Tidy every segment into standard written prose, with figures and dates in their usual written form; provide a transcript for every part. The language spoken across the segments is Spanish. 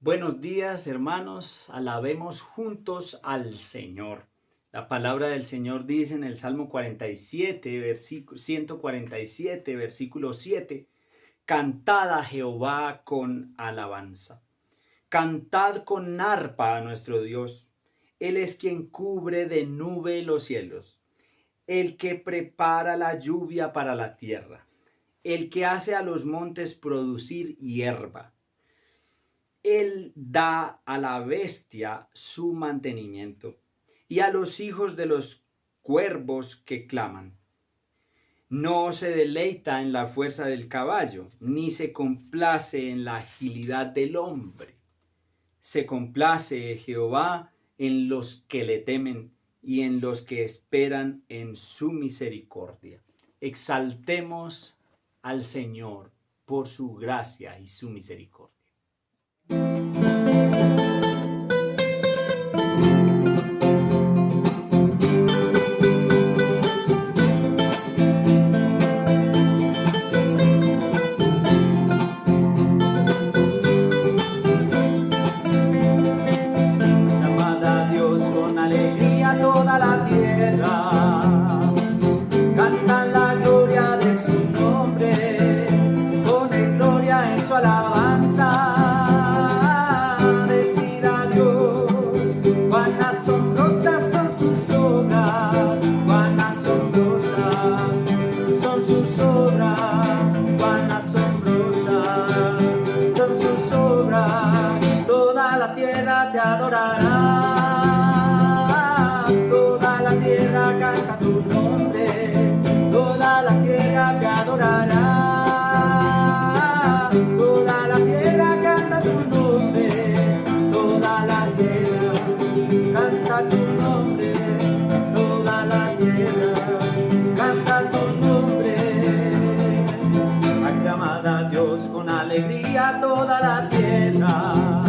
Buenos días, hermanos. Alabemos juntos al Señor. La palabra del Señor dice en el Salmo 47, versículo 147, versículo 7: Cantad a Jehová con alabanza. Cantad con arpa a nuestro Dios. Él es quien cubre de nube los cielos, el que prepara la lluvia para la tierra, el que hace a los montes producir hierba. Él da a la bestia su mantenimiento y a los hijos de los cuervos que claman. No se deleita en la fuerza del caballo, ni se complace en la agilidad del hombre. Se complace Jehová en los que le temen y en los que esperan en su misericordia. Exaltemos al Señor por su gracia y su misericordia. Llamad a Dios con alegría toda la tierra, canta la gloria de su nombre, pone gloria en su alabanza. Decida Dios, cuán asombrosas son sus obras, cuán asombrosas son sus obras, cuán asombrosas son sus obras. Toda la tierra te adorará, toda la tierra canta tu nombre, toda la tierra te adorará, toda la tierra canta tu nombre, toda la tierra canta tu nombre, toda la tierra canta tu nombre. Aclamad a Dios con alegría toda la tierra,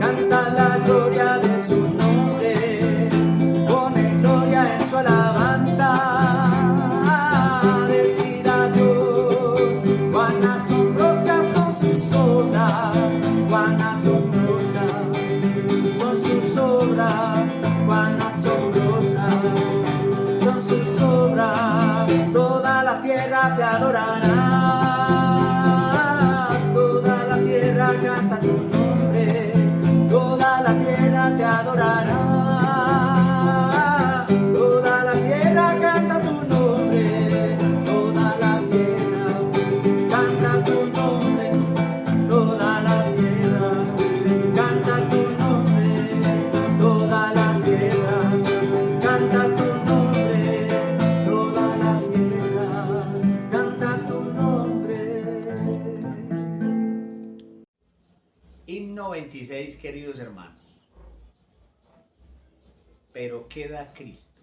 canta la gloria de su nombre, pone gloria en su alabanza. Decida Dios, cuán asombrosas son sus obras, cuán asombrosas son sus obras, cuán asombrosas son sus obras. Toda la tierra te adorará, toda la tierra canta tu nombre, toda la tierra te adorará, toda la tierra canta tu nombre, toda la tierra canta tu nombre, toda la tierra canta tu nombre, toda la tierra canta tu nombre, toda la tierra canta tu nombre. Himno 26, queridos hermanos. Pero queda Cristo.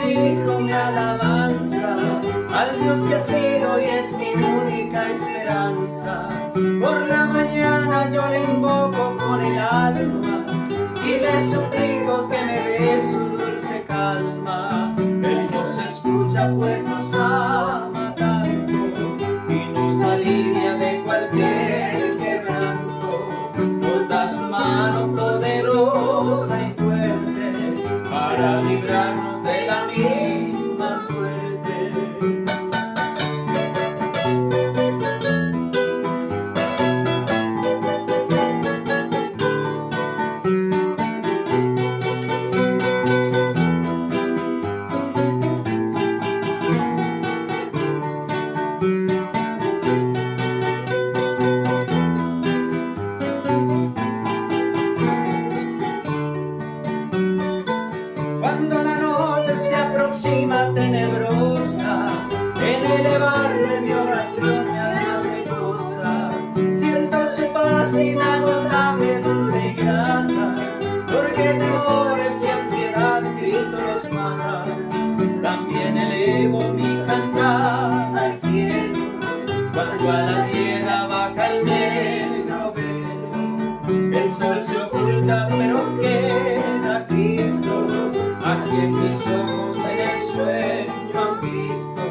Dirijo mi alabanza al Dios que ha sido y es mi única esperanza. Por la mañana yo le invoco con el alma y le suplico que me dé su dulce calma. Él nos escucha pues nos ama tanto y nos alivia de cualquier quebranto. Nos da su mano poderosa y fuerte para librarnos de la misma muerte. Cuando la noche se aproxima tenebrosa, en elevarle mi oración me hace goza. Siento su paz inagotable, dulce Cristo los manda. También elevo mi cantar al cielo, cuando a la tierra baja el negro velo. El sol se oculta, pero queda Cristo, a quien mis ojos en el sueño han visto.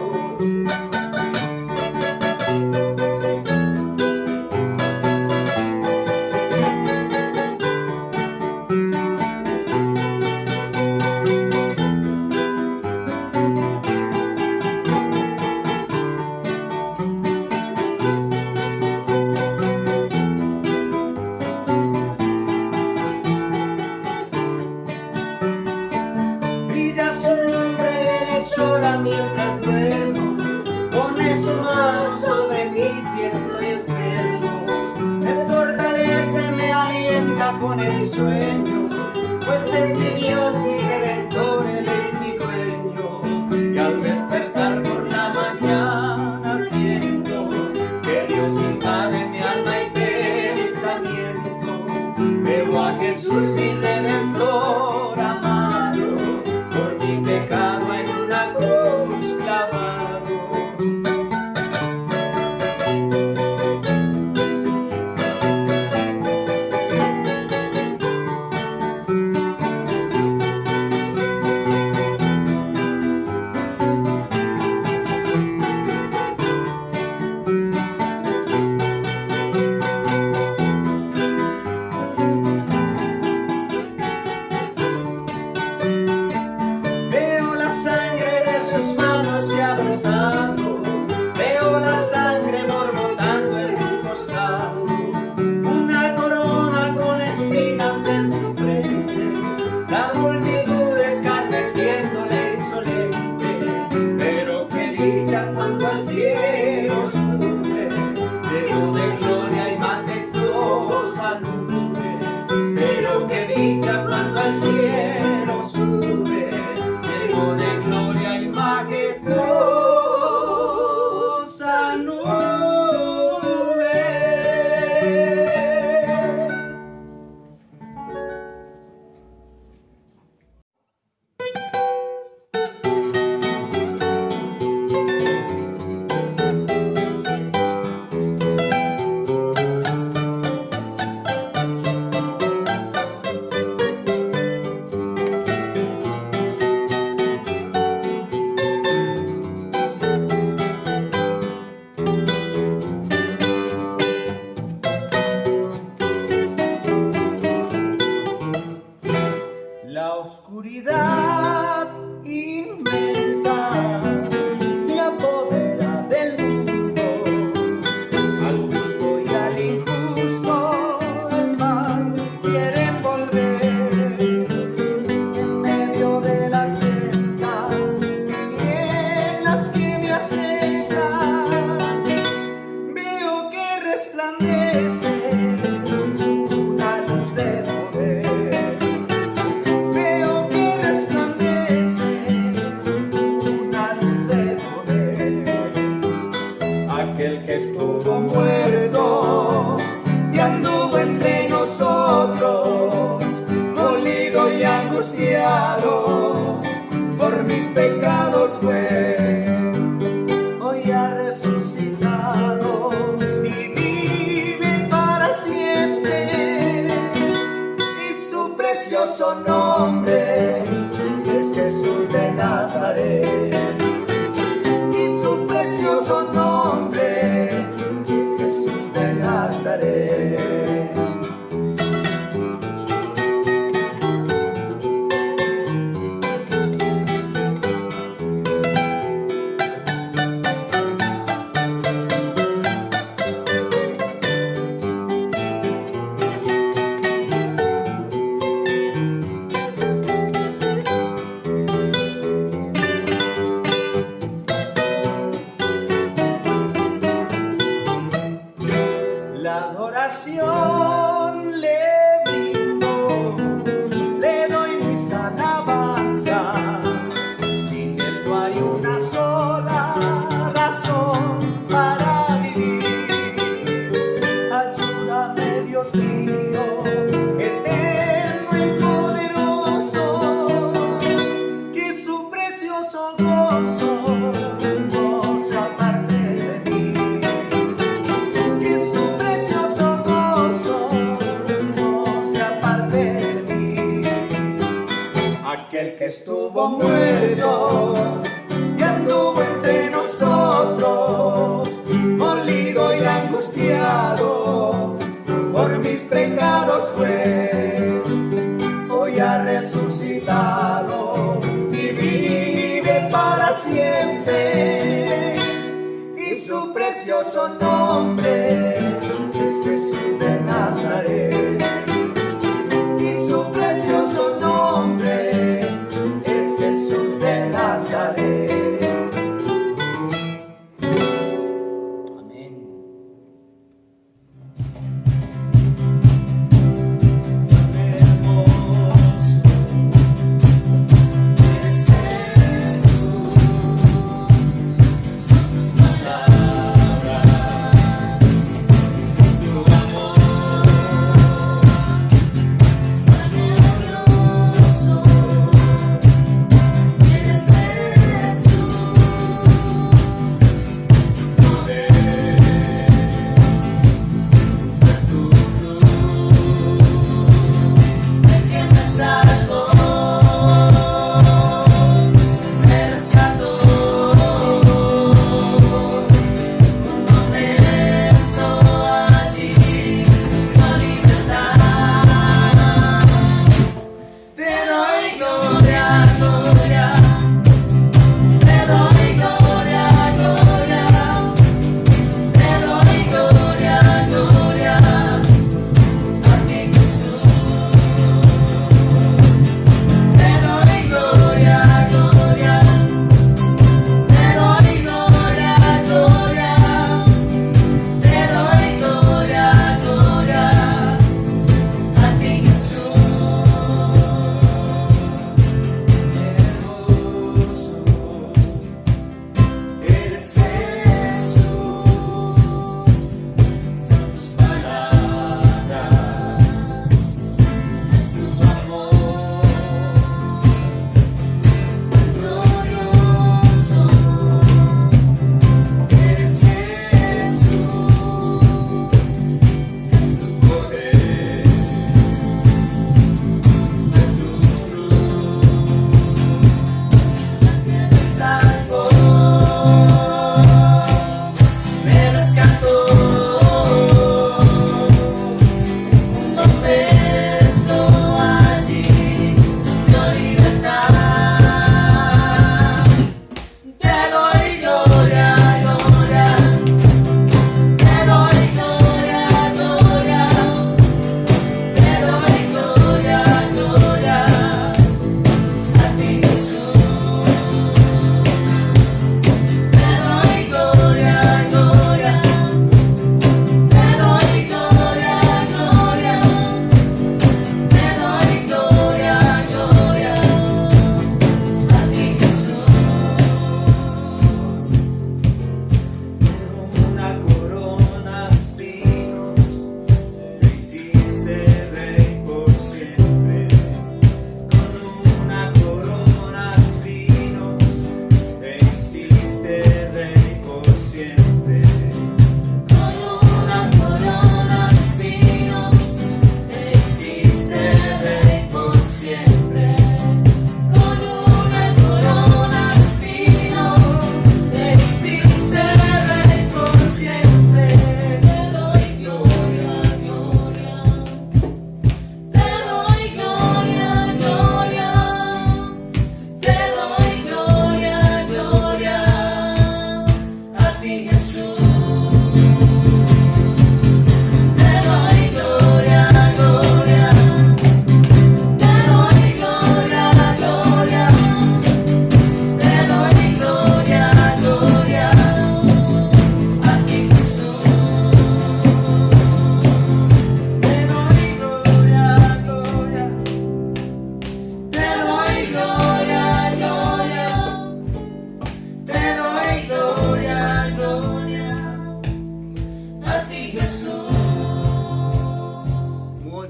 Mientras duermo, pone su mano sobre mí si estoy enfermo. Me fortalece, me alienta con el sueño, pues es mi Dios, mi Redentor, Él es mi dueño. Y al despertar por la mañana siento que Dios invade mi alma y pensamiento. Veo a Jesús, mi Redentor amado, por mi pecado en una cruz clavado. Veo la sangre de sus manos que ha brotado, veo la sangre borbotando en su costado, una corona con espinas en su frente, la multitud escarneciéndole insolente. Pero qué dicha cuando al cielo sube, lleno de gloria y majestuosa nube. Pero qué dicha cuando al cielo sube, lleno de gloria y majestuosa nube. La oscuridad inmensa se apodera del mundo, al justo y al injusto el mal quiere envolver. En medio de las densas tinieblas que me acechan, veo que resplandece una luz de poder. Veo que resplandece una luz de poder. Aquel que estuvo muerto y anduvo entre nosotros, molido y angustiado por mis pecados fue. Hoy ha resucitado y vive para siempre, y su precioso nombre es Jesús de Nazaret. Y su precioso nombre es Jesús de Nazaret. estuvo muerto y anduvo entre nosotros, molido y angustiado, por mis pecados fue. Hoy ha resucitado y vive para siempre, y su precioso nombre es Jesús de Nazaret. Y su precioso nombre es Jesús de Nazaret. Amén.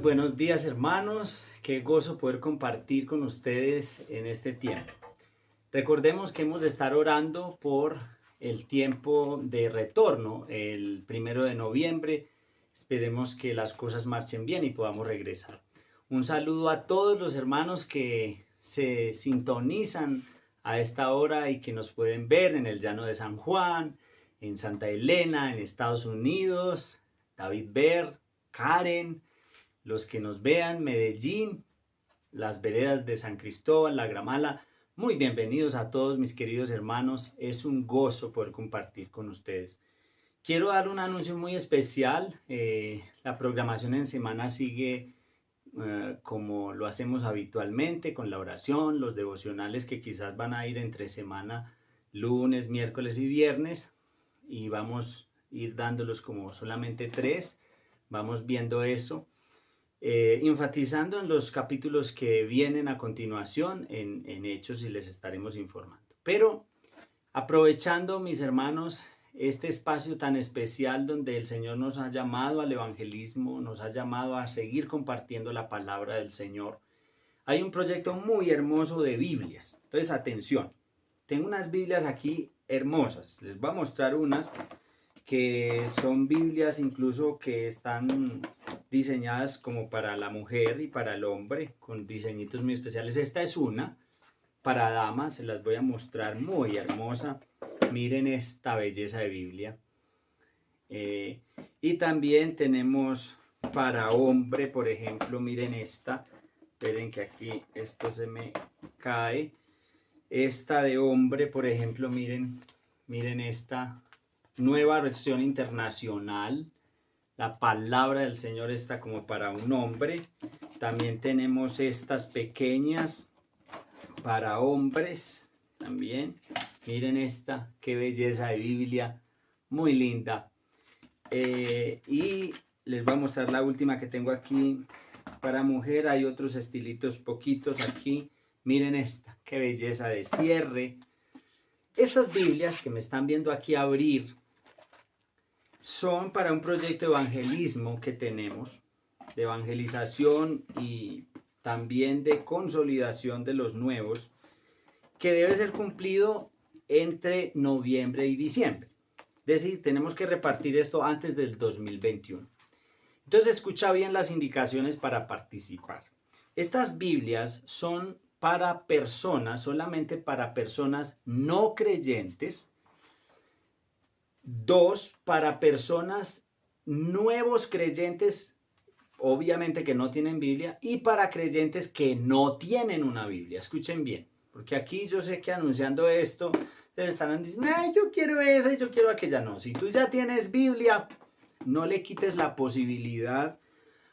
Buenos días, hermanos, qué gozo poder compartir con ustedes en este tiempo. Recordemos que hemos de estar orando por el tiempo de retorno, el 1 de noviembre. Esperemos que las cosas marchen bien y podamos regresar. Un saludo a todos los hermanos que se sintonizan a esta hora y que nos pueden ver en el Llano de San Juan, en Santa Elena, en Estados Unidos, David Ver, Karen, los que nos vean, Medellín, las veredas de San Cristóbal, La Gramala. Muy bienvenidos a todos mis queridos hermanos. Es un gozo poder compartir con ustedes. Quiero dar un anuncio muy especial. La programación en semana sigue como lo hacemos habitualmente, con la oración, los devocionales que quizás van a ir entre semana, lunes, miércoles y viernes, y vamos a ir dándolos como solamente 3. Vamos viendo eso. Enfatizando en los capítulos que vienen a continuación en Hechos, y les estaremos informando. Pero aprovechando, mis hermanos, este espacio tan especial donde el Señor nos ha llamado al evangelismo, nos ha llamado a seguir compartiendo la palabra del Señor, hay un proyecto muy hermoso de Biblias. Entonces, atención, tengo unas Biblias aquí hermosas. Les voy a mostrar unas que son Biblias incluso que están diseñadas como para la mujer y para el hombre, con diseñitos muy especiales. Esta es una para damas, se las voy a mostrar, muy hermosa. Miren esta belleza de Biblia. Y también tenemos para hombre, por ejemplo, miren esta. Esperen que aquí esto se me cae. Esta de hombre, por ejemplo, miren esta nueva versión internacional. La palabra del Señor está como para un hombre. También tenemos estas pequeñas para hombres. También miren esta, qué belleza de Biblia, muy linda. Y les voy a mostrar la última que tengo aquí para mujer. Hay otros estilitos poquitos aquí. Miren esta, qué belleza de cierre. Estas Biblias que me están viendo aquí abrir son para un proyecto de evangelismo que tenemos, de evangelización y también de consolidación de los nuevos, que debe ser cumplido entre noviembre y diciembre. Es decir, tenemos que repartir esto antes del 2021. Entonces, escucha bien las indicaciones para participar. Estas Biblias son para personas, solamente para personas no creyentes. 2, para personas nuevos creyentes, obviamente que no tienen Biblia, y para creyentes que no tienen una Biblia. Escuchen bien, porque aquí yo sé que anunciando esto, les estarán diciendo, ay, yo quiero esa y yo quiero aquella. No, si tú ya tienes Biblia, no le quites la posibilidad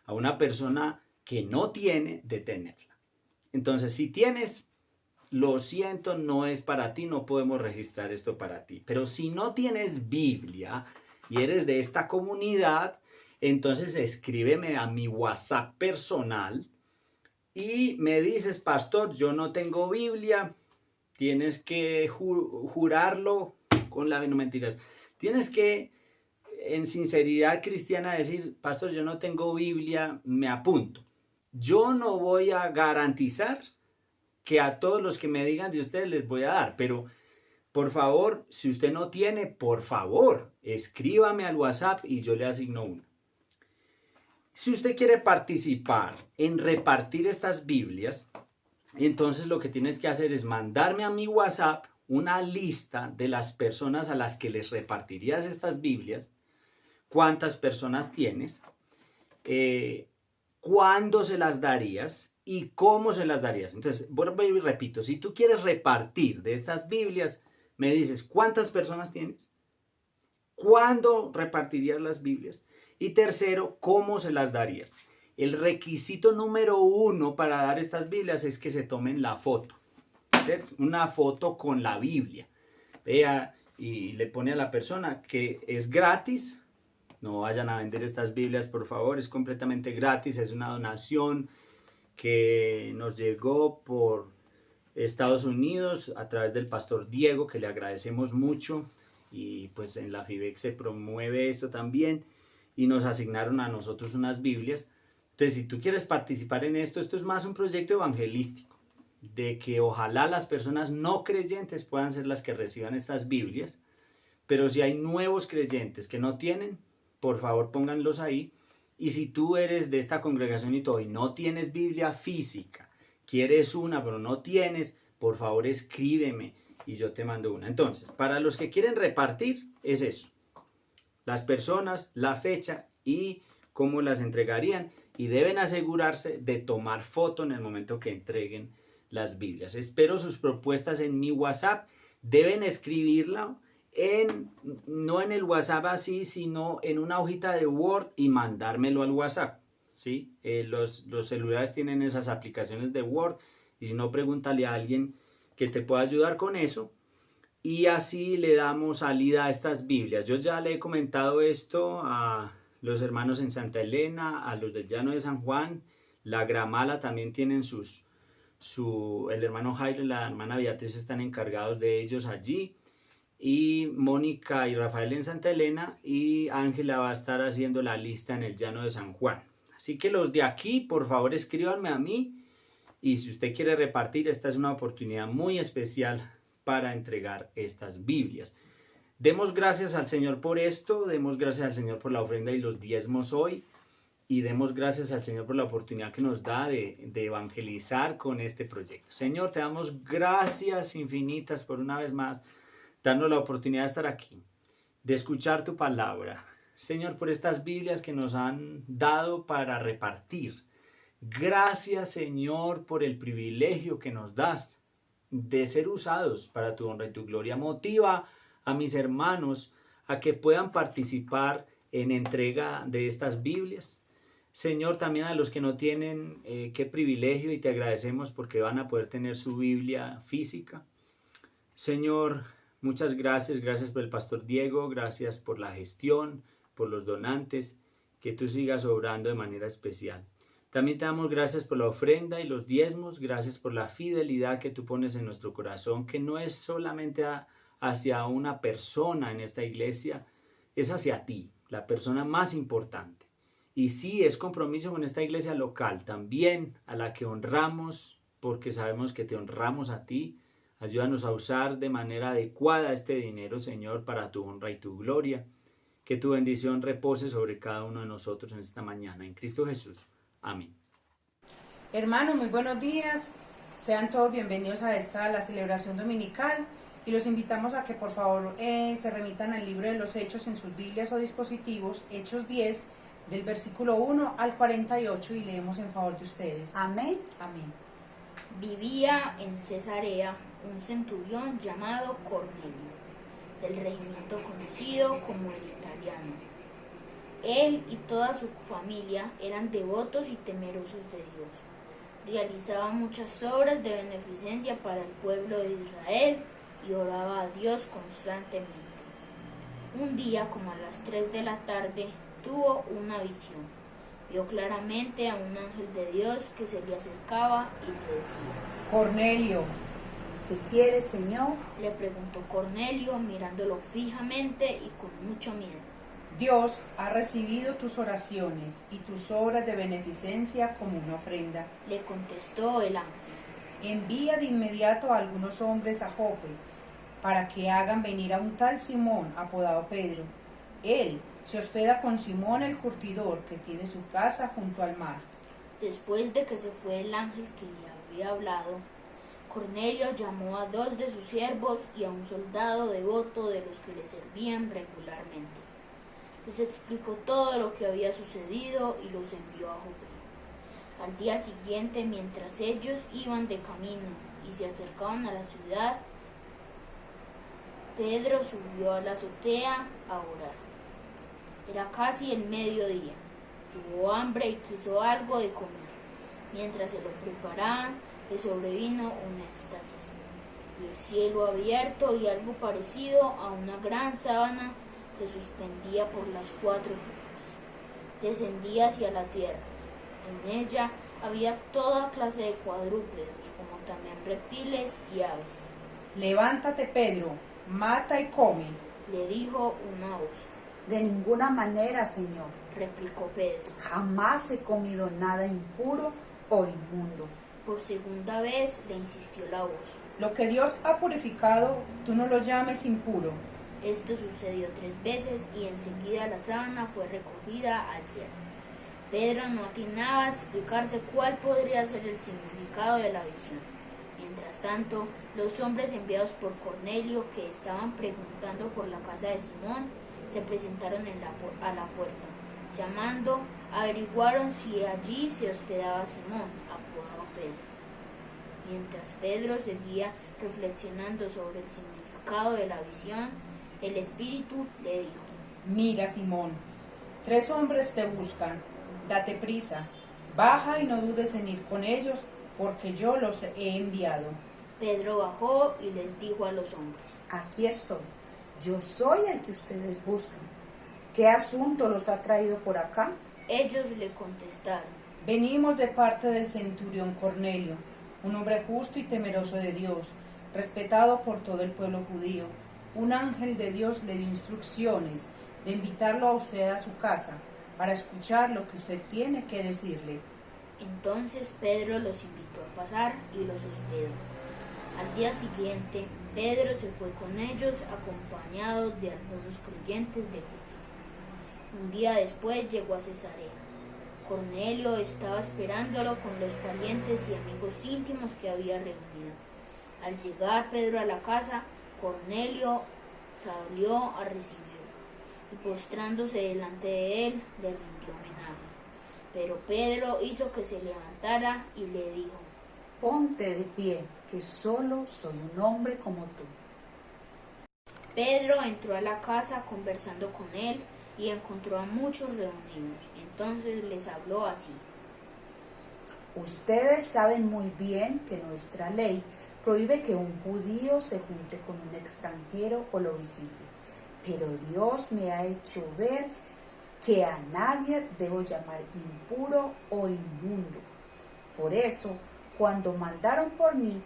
a una persona que no tiene de tenerla. Entonces, si tienes, lo siento, no es para ti, no podemos registrar esto para ti. Pero si no tienes Biblia y eres de esta comunidad, entonces escríbeme a mi WhatsApp personal y me dices, pastor, yo no tengo Biblia, tienes que jurarlo con la... No, mentiras. Tienes que, en sinceridad cristiana, decir, pastor, yo no tengo Biblia, me apunto. Yo no voy a garantizar que a todos los que me digan de ustedes les voy a dar, pero por favor, si usted no tiene, por favor, escríbame al WhatsApp y yo le asigno una. Si usted quiere participar en repartir estas Biblias, entonces lo que tienes que hacer es mandarme a mi WhatsApp una lista de las personas a las que les repartirías estas Biblias, cuántas personas tienes, cuándo se las darías y cómo se las darías. Entonces, vuelvo y repito, si tú quieres repartir de estas Biblias, me dices cuántas personas tienes, cuándo repartirías las Biblias y tercero, cómo se las darías. El requisito número 1 para dar estas Biblias es que se tomen la foto, ¿cierto? Una foto con la Biblia. Vea y le pone a la persona que es gratis. No vayan a vender estas Biblias, por favor, es completamente gratis, es una donación que nos llegó por Estados Unidos a través del pastor Diego, que le agradecemos mucho, y pues en la FIBEC se promueve esto también, y nos asignaron a nosotros unas Biblias. Entonces, si tú quieres participar en esto, esto es más un proyecto evangelístico, de que ojalá las personas no creyentes puedan ser las que reciban estas Biblias, pero si hay nuevos creyentes que no tienen, por favor pónganlos ahí. Y si tú eres de esta congregación y todo y no tienes Biblia física, quieres una pero no tienes, por favor escríbeme y yo te mando una. Entonces, para los que quieren repartir, es eso. Las personas, la fecha y cómo las entregarían. Y deben asegurarse de tomar foto en el momento que entreguen las Biblias. Espero sus propuestas en mi WhatsApp. Deben escribirla no en el WhatsApp así, sino en una hojita de Word y mandármelo al WhatsApp. ¿Sí? Los celulares tienen esas aplicaciones de Word y si no, pregúntale a alguien que te pueda ayudar con eso. Y así le damos salida a estas Biblias. Yo ya le he comentado esto a los hermanos en Santa Elena, a los del Llano de San Juan, la Gramala también tienen el hermano Jairo y la hermana Beatriz están encargados de ellos allí, y Mónica y Rafael en Santa Elena, y Ángela va a estar haciendo la lista en el Llano de San Juan. Así que los de aquí, por favor, escríbanme a mí, y si usted quiere repartir, esta es una oportunidad muy especial para entregar estas Biblias. Demos gracias al Señor por esto, demos gracias al Señor por la ofrenda y los diezmos hoy, y demos gracias al Señor por la oportunidad que nos da de evangelizar con este proyecto. Señor, te damos gracias infinitas por una vez más darnos la oportunidad de estar aquí, de escuchar tu palabra. Señor, por estas Biblias que nos han dado para repartir. Gracias, Señor, por el privilegio que nos das de ser usados para tu honra y tu gloria. Motiva a mis hermanos a que puedan participar en entrega de estas Biblias. Señor, también a los que no tienen, qué privilegio, y te agradecemos porque van a poder tener su Biblia física. Señor, muchas gracias por el pastor Diego, gracias por la gestión, por los donantes, que tú sigas obrando de manera especial. También te damos gracias por la ofrenda y los diezmos, gracias por la fidelidad que tú pones en nuestro corazón, que no es solamente hacia una persona en esta iglesia, es hacia ti, la persona más importante. Y sí, es compromiso con esta iglesia local, también a la que honramos, porque sabemos que te honramos a ti. Ayúdanos a usar de manera adecuada este dinero, Señor, para tu honra y tu gloria. Que tu bendición repose sobre cada uno de nosotros en esta mañana. En Cristo Jesús. Amén. Hermanos, muy buenos días. Sean todos bienvenidos a la celebración dominical. Y los invitamos a que por favor se remitan al libro de los Hechos en sus Biblias o dispositivos, Hechos 10, del versículo 1 al 48, y leemos en favor de ustedes. Amén. Amén. Vivía en Cesarea un centurión llamado Cornelio, del regimiento conocido como el Italiano. Él y toda su familia eran devotos y temerosos de Dios. Realizaba muchas obras de beneficencia para el pueblo de Israel y oraba a Dios constantemente. Un día, como a las 3 de la tarde, tuvo una visión. Vio claramente a un ángel de Dios que se le acercaba y le decía: Cornelio. ¿Qué quieres, Señor? Le preguntó Cornelio mirándolo fijamente y con mucho miedo. Dios ha recibido tus oraciones y tus obras de beneficencia como una ofrenda. Le contestó el ángel: Envía de inmediato a algunos hombres a Jope para que hagan venir a un tal Simón apodado Pedro. Él se hospeda con Simón el curtidor, que tiene su casa junto al mar. Después de que se fue el ángel que le había hablado, Cornelio llamó a 2 de sus siervos y a un soldado devoto de los que le servían regularmente. Les explicó todo lo que había sucedido y los envió a Jope. Al día siguiente, mientras ellos iban de camino y se acercaban a la ciudad, Pedro subió a la azotea a orar. Era casi el mediodía. Tuvo hambre y quiso algo de comer. Mientras se lo preparaban, le sobrevino un éxtasis. Vio el cielo abierto y algo parecido a una gran sábana se suspendía por las 4 puntas. Descendía hacia la tierra. En ella había toda clase de cuadrúpedos, como también reptiles y aves. Levántate, Pedro, mata y come, Le dijo una voz. De ninguna manera, Señor. Replicó Pedro. Jamás he comido nada impuro o inmundo. Por segunda vez le insistió la voz. Lo que Dios ha purificado, tú no lo llames impuro. Esto sucedió 3 veces y enseguida la sábana fue recogida al cielo. Pedro no atinaba a explicarse cuál podría ser el significado de la visión. Mientras tanto, los hombres enviados por Cornelio, que estaban preguntando por la casa de Simón, se presentaron a la puerta. Llamando, averiguaron si allí se hospedaba Simón, apodado Pedro. Mientras Pedro seguía reflexionando sobre el significado de la visión, el Espíritu le dijo: Mira, Simón, 3 hombres te buscan. Date prisa, baja y no dudes en ir con ellos, porque yo los he enviado. Pedro bajó y les dijo a los hombres: Aquí estoy. Yo soy el que ustedes buscan. ¿Qué asunto los ha traído por acá? Ellos le contestaron: Venimos de parte del centurión Cornelio, un hombre justo y temeroso de Dios, respetado por todo el pueblo judío. Un ángel de Dios le dio instrucciones de invitarlo a usted a su casa para escuchar lo que usted tiene que decirle. Entonces Pedro los invitó a pasar y los hospedó. Al día siguiente, Pedro se fue con ellos acompañado de algunos creyentes de Judea. Un día después llegó a Cesarea. Cornelio estaba esperándolo con los parientes y amigos íntimos que había reunido. Al llegar Pedro a la casa, Cornelio salió a recibirlo y postrándose delante de él, le rindió homenaje. Pero Pedro hizo que se levantara y le dijo: Ponte de pie, que solo soy un hombre como tú. Pedro entró a la casa conversando con él y encontró a muchos reunidos. Entonces les habló así: Ustedes saben muy bien que nuestra ley prohíbe que un judío se junte con un extranjero o lo visite. Pero Dios me ha hecho ver que a nadie debo llamar impuro o inmundo. Por eso, cuando mandaron por mí,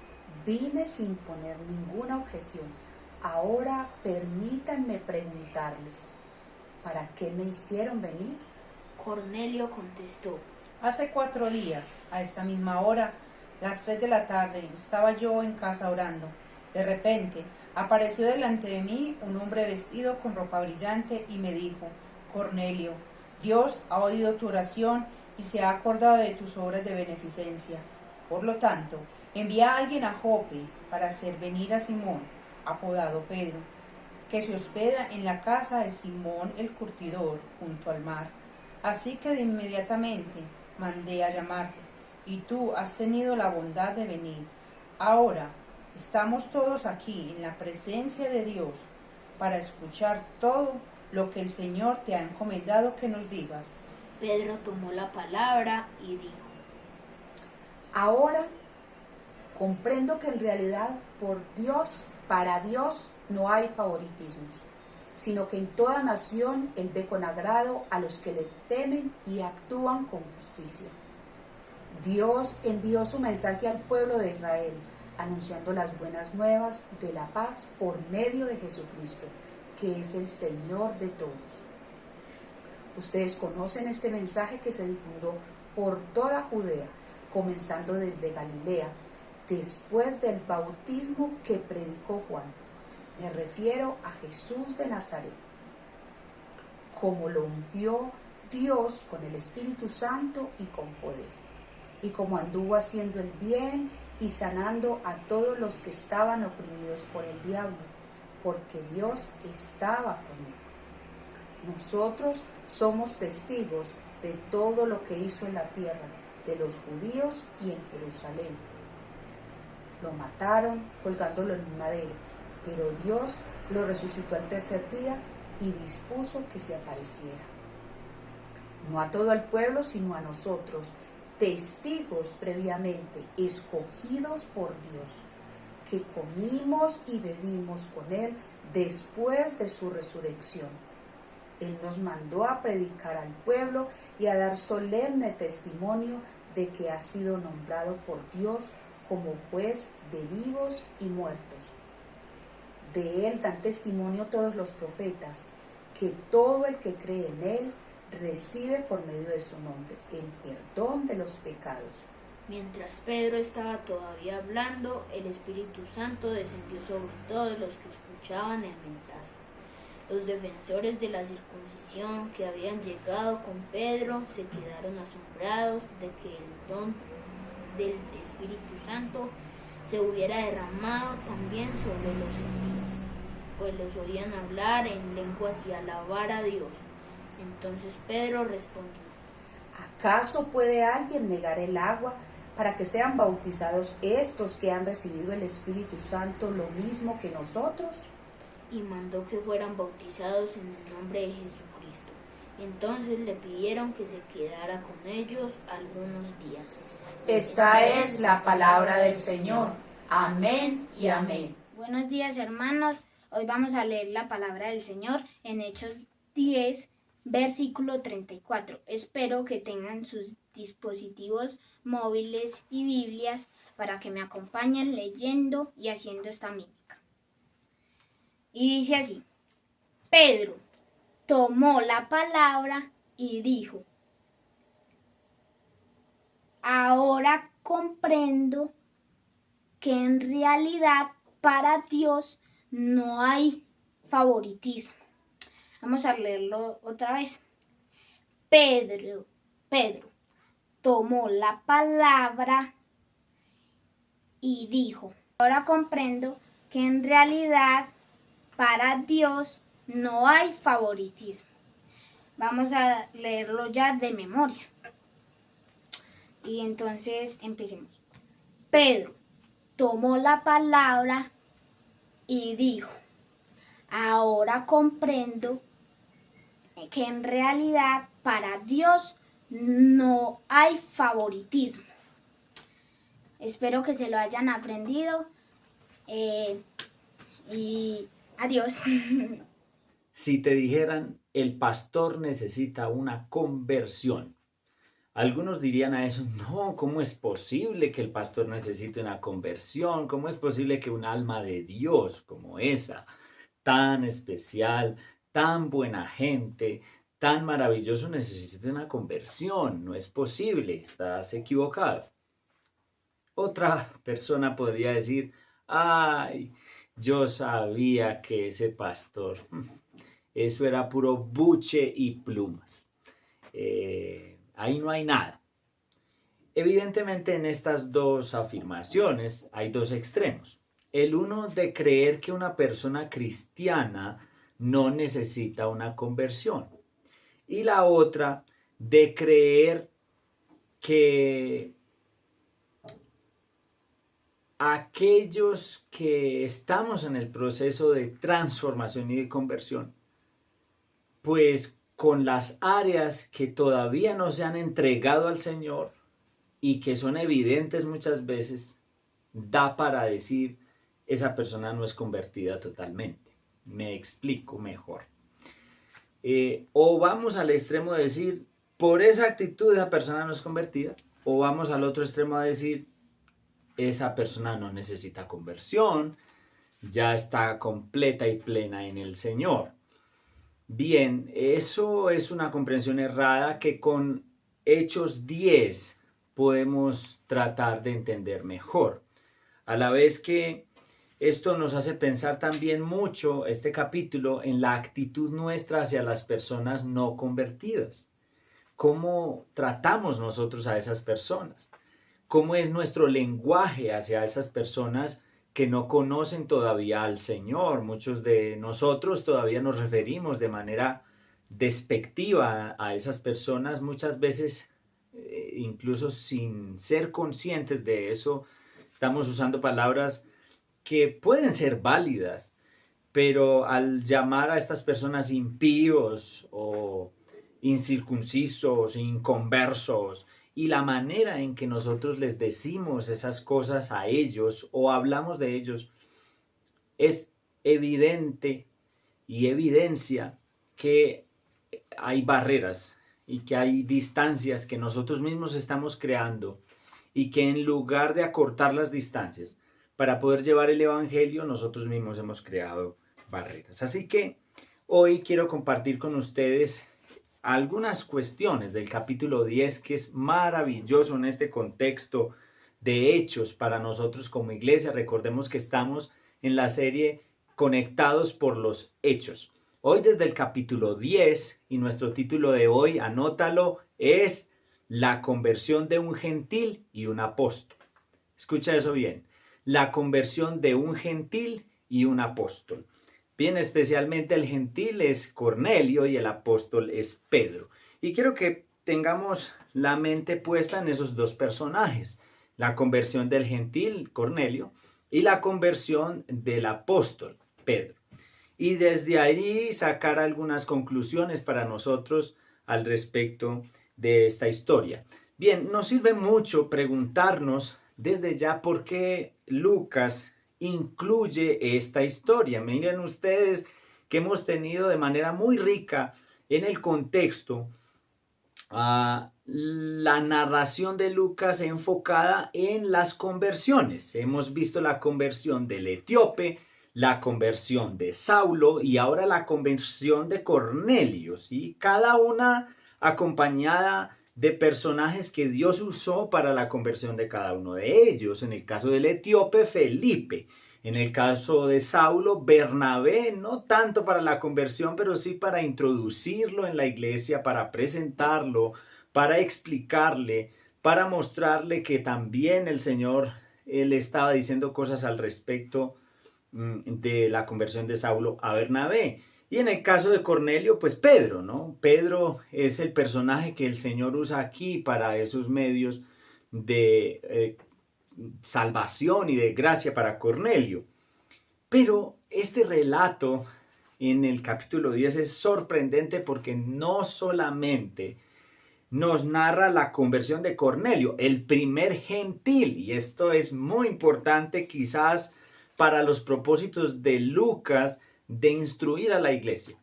vine sin poner ninguna objeción. Ahora permítanme preguntarles, ¿para qué me hicieron venir? Cornelio contestó: Hace 4 días, a esta misma hora, las 3 de la tarde, estaba yo en casa orando. De repente, apareció delante de mí un hombre vestido con ropa brillante y me dijo: Cornelio, Dios ha oído tu oración y se ha acordado de tus obras de beneficencia. Por lo tanto, envía a alguien a Jope para hacer venir a Simón, apodado Pedro, que se hospeda en la casa de Simón el curtidor, junto al mar. Así que de inmediatamente mandé a llamarte, y tú has tenido la bondad de venir. Ahora estamos todos aquí en la presencia de Dios para escuchar todo lo que el Señor te ha encomendado que nos digas. Pedro tomó la palabra y dijo: Ahora comprendo que en realidad por Dios, para Dios, no hay favoritismos, sino que en toda nación Él ve con agrado a los que le temen y actúan con justicia. Dios envió su mensaje al pueblo de Israel, anunciando las buenas nuevas de la paz por medio de Jesucristo, que es el Señor de todos. Ustedes conocen este mensaje que se difundió por toda Judea, comenzando desde Galilea, después del bautismo que predicó Juan. Me refiero a Jesús de Nazaret, como lo ungió Dios con el Espíritu Santo y con poder, y como anduvo haciendo el bien y sanando a todos los que estaban oprimidos por el diablo, porque Dios estaba con él. Nosotros somos testigos de todo lo que hizo en la tierra de los judíos y en Jerusalén. Lo mataron colgándolo en un madero, pero Dios lo resucitó al tercer día y dispuso que se apareciera. No a todo el pueblo, sino a nosotros, testigos previamente escogidos por Dios, que comimos y bebimos con Él después de su resurrección. Él nos mandó a predicar al pueblo y a dar solemne testimonio de que ha sido nombrado por Dios como juez de vivos y muertos. De Él dan testimonio todos los profetas, que todo el que cree en Él recibe por medio de su nombre el perdón de los pecados. Mientras Pedro estaba todavía hablando, el Espíritu Santo descendió sobre todos los que escuchaban el mensaje. Los defensores de la circuncisión que habían llegado con Pedro se quedaron asombrados de que el don del Espíritu Santo se hubiera derramado también sobre los gentiles, pues los oían hablar en lenguas y alabar a Dios. Entonces Pedro respondió: ¿Acaso puede alguien negar el agua para que sean bautizados estos que han recibido el Espíritu Santo lo mismo que nosotros? y mandó que fueran bautizados en el nombre de Jesucristo. Entonces le pidieron que se quedara con ellos algunos días. Esta es la palabra del Señor. Amén y amén. Buenos días, hermanos. Hoy vamos a leer la palabra del Señor en Hechos 10, versículo 34. Espero que tengan sus dispositivos móviles y Biblias para que me acompañen leyendo y haciendo esta mímica. Y dice así: Pedro tomó la palabra y dijo: ahora comprendo que en realidad para Dios no hay favoritismo. Vamos a leerlo otra vez. Pedro tomó la palabra y dijo: ahora comprendo que en realidad para Dios no hay favoritismo. Vamos a leerlo ya de memoria. Y entonces empecemos. Pedro tomó la palabra y dijo: ahora comprendo que en realidad para Dios no hay favoritismo. Espero que se lo hayan aprendido y adiós. Si te dijeran, el pastor necesita una conversión, algunos dirían a eso: no, ¿cómo es posible que el pastor necesite una conversión? ¿Cómo es posible que un alma de Dios como esa, tan especial, tan buena gente, tan maravilloso, necesite una conversión? No es posible, estás equivocado. Otra persona podría decir: ay, yo sabía que ese pastor, eso era puro buche y plumas. Ahí no hay nada. Evidentemente en estas dos afirmaciones hay dos extremos. El uno de creer que una persona cristiana no necesita una conversión. Y la otra de creer que aquellos que estamos en el proceso de transformación y de conversión, pues con las áreas que todavía no se han entregado al Señor y que son evidentes muchas veces, da para decir: esa persona no es convertida totalmente. Me explico mejor. O vamos al extremo de decir: por esa actitud esa persona no es convertida, o vamos al otro extremo a decir: esa persona no necesita conversión, ya está completa y plena en el Señor. Bien, eso es una comprensión errada que con Hechos 10 podemos tratar de entender mejor. A la vez que esto nos hace pensar también mucho, este capítulo, en la actitud nuestra hacia las personas no convertidas. ¿Cómo tratamos nosotros a esas personas? ¿Cómo es nuestro lenguaje hacia esas personas que no conocen todavía al Señor? Muchos de nosotros todavía nos referimos de manera despectiva a esas personas, muchas veces incluso sin ser conscientes de eso. Estamos usando palabras que pueden ser válidas, pero al llamar a estas personas impíos o incircuncisos, inconversos, y la manera en que nosotros les decimos esas cosas a ellos o hablamos de ellos, es evidente y evidencia que hay barreras y que hay distancias que nosotros mismos estamos creando, y que en lugar de acortar las distancias para poder llevar el evangelio, nosotros mismos hemos creado barreras. Así que hoy quiero compartir con ustedes algunas cuestiones del capítulo 10 que es maravilloso en este contexto de hechos para nosotros como iglesia. Recordemos que estamos en la serie Conectados por los Hechos. Hoy desde el capítulo 10, y nuestro título de hoy, anótalo, es la conversión de un gentil y un apóstol. Escucha eso bien, la conversión de un gentil y un apóstol. Bien, especialmente el gentil es Cornelio y el apóstol es Pedro. Y quiero que tengamos la mente puesta en esos dos personajes, la conversión del gentil, Cornelio, y la conversión del apóstol, Pedro. Y desde ahí sacar algunas conclusiones para nosotros al respecto de esta historia. Bien, nos sirve mucho preguntarnos desde ya por qué Lucas incluye esta historia. Miren ustedes que hemos tenido de manera muy rica en el contexto la narración de Lucas enfocada en las conversiones. Hemos visto la conversión del etíope, la conversión de Saulo y ahora la conversión de Cornelio, ¿sí? Cada una acompañada de personajes que Dios usó para la conversión de cada uno de ellos. En el caso del etíope, Felipe. En el caso de Saulo, Bernabé, no tanto para la conversión, pero sí para introducirlo en la iglesia, para presentarlo, para explicarle, para mostrarle que también el Señor, él estaba diciendo cosas al respecto de la conversión de Saulo a Bernabé. Y en el caso de Cornelio, pues Pedro, ¿no? Pedro es el personaje que el Señor usa aquí para esos medios de salvación y de gracia para Cornelio. Pero este relato en el capítulo 10 es sorprendente porque no solamente nos narra la conversión de Cornelio, el primer gentil, y esto es muy importante quizás para los propósitos de Lucas de instruir a la iglesia.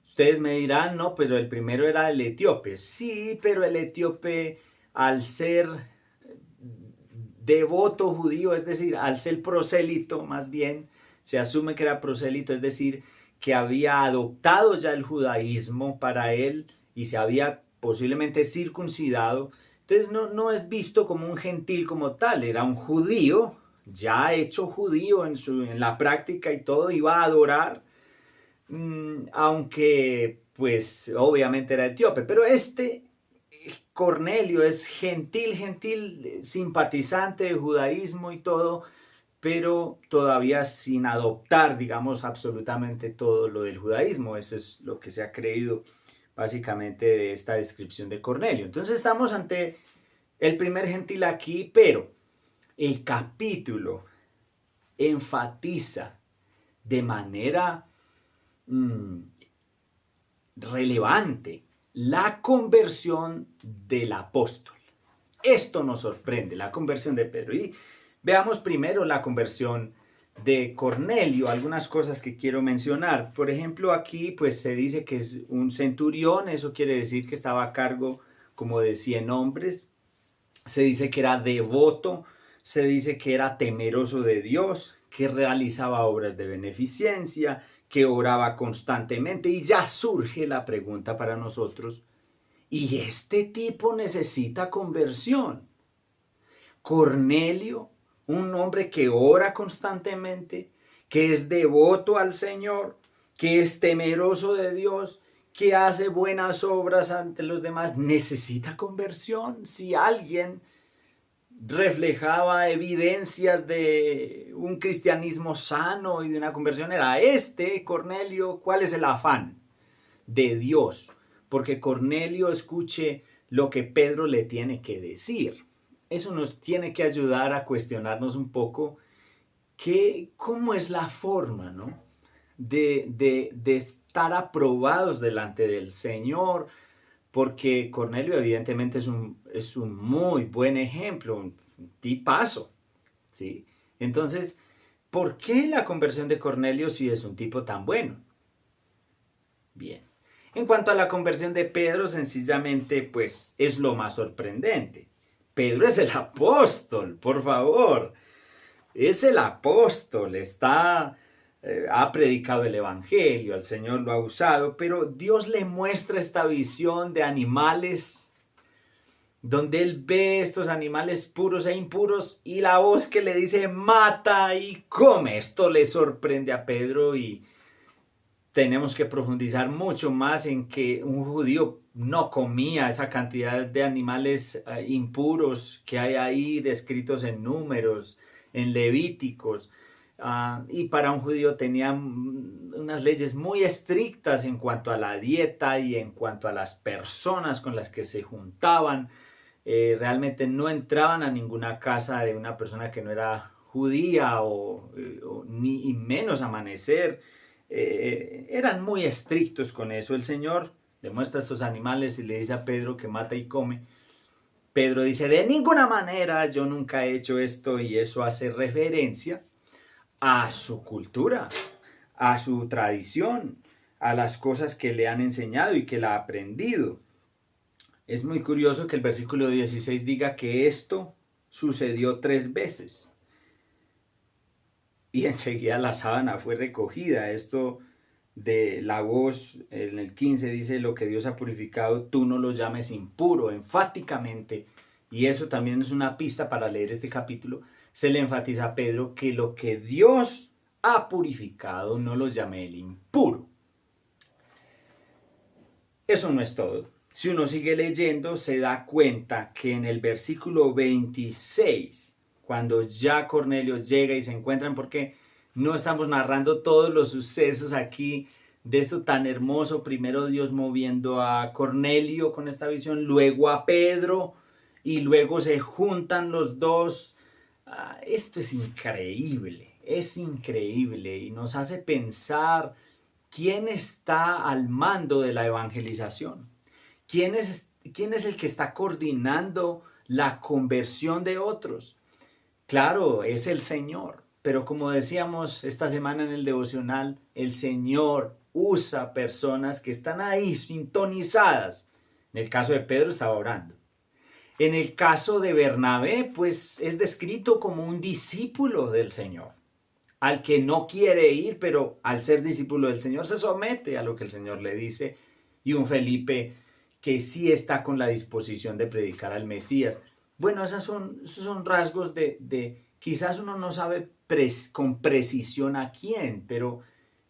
Ustedes me dirán, no, pero el primero era el etíope. Sí, pero el etíope, al ser devoto judío, es decir, al ser prosélito, más bien, se asume que era prosélito, es decir, que había adoptado ya el judaísmo para él y se había posiblemente circuncidado. Entonces no es visto como un gentil como tal, era un judío, ya hecho judío en la práctica y todo, iba a adorar, aunque pues obviamente era etíope, pero Cornelio es gentil, simpatizante de judaísmo y todo, pero todavía sin adoptar, digamos, absolutamente todo lo del judaísmo. Eso es lo que se ha creído básicamente de esta descripción de Cornelio. Entonces estamos ante el primer gentil aquí, pero el capítulo enfatiza de manera relevante la conversión del apóstol. Esto nos sorprende, la conversión de Pedro. Y veamos primero la conversión de Cornelio, algunas cosas que quiero mencionar. Por ejemplo, aquí pues se dice que es un centurión, eso quiere decir que estaba a cargo como de 100 hombres. Se dice que era devoto, se dice que era temeroso de Dios, que realizaba obras de beneficencia, que oraba constantemente. Y ya surge la pregunta para nosotros, ¿y este tipo necesita conversión? Cornelio, un hombre que ora constantemente, que es devoto al Señor, que es temeroso de Dios, que hace buenas obras ante los demás, ¿necesita conversión? Si alguien reflejaba evidencias de un cristianismo sano y de una conversión, era Cornelio. ¿Cuál es el afán? De Dios, porque Cornelio escuche lo que Pedro le tiene que decir. Eso nos tiene que ayudar a cuestionarnos un poco cómo es la forma, ¿no? de estar aprobados delante del Señor, porque Cornelio evidentemente es un muy buen ejemplo, un tipazo, ¿sí? Entonces, ¿por qué la conversión de Cornelio si es un tipo tan bueno? Bien. En cuanto a la conversión de Pedro, sencillamente, pues es lo más sorprendente. Pedro es el apóstol, por favor. Es el apóstol, ha predicado el evangelio, el Señor lo ha usado, pero Dios le muestra esta visión de animales, donde él ve estos animales puros e impuros y la voz que le dice mata y come. Esto le sorprende a Pedro y tenemos que profundizar mucho más en que un judío no comía esa cantidad de animales impuros que hay ahí descritos en Números, en Levíticos. Y para un judío tenían unas leyes muy estrictas en cuanto a la dieta y en cuanto a las personas con las que se juntaban. Realmente no entraban a ninguna casa de una persona que no era judía ni y menos amanecer. Eran muy estrictos con eso. El Señor le muestra estos animales y le dice a Pedro que mata y come. Pedro dice, de ninguna manera, yo nunca he hecho esto, y eso hace referencia a su cultura, a su tradición, a las cosas que le han enseñado y que él ha aprendido. Es muy curioso que el versículo 16 diga que esto sucedió 3 veces. Y enseguida la sábana fue recogida. Esto de la voz en el 15 dice, lo que Dios ha purificado, tú no lo llames impuro, enfáticamente. Y eso también es una pista para leer este capítulo. Se le enfatiza a Pedro que lo que Dios ha purificado no lo llame el impuro. Eso no es todo. Si uno sigue leyendo, se da cuenta que en el versículo 26, cuando ya Cornelio llega y se encuentran, porque no estamos narrando todos los sucesos aquí de esto tan hermoso, primero Dios moviendo a Cornelio con esta visión, luego a Pedro, y luego se juntan los dos. Esto es increíble y nos hace pensar quién está al mando de la evangelización. ¿Quién es el que está coordinando la conversión de otros? Claro, es el Señor, pero como decíamos esta semana en el devocional, el Señor usa personas que están ahí sintonizadas. En el caso de Pedro estaba orando. En el caso de Bernabé, pues es descrito como un discípulo del Señor, al que no quiere ir, pero al ser discípulo del Señor se somete a lo que el Señor le dice. Y un Felipe que sí está con la disposición de predicar al Mesías. Bueno, esos son rasgos de quizás uno no sabe con precisión a quién, pero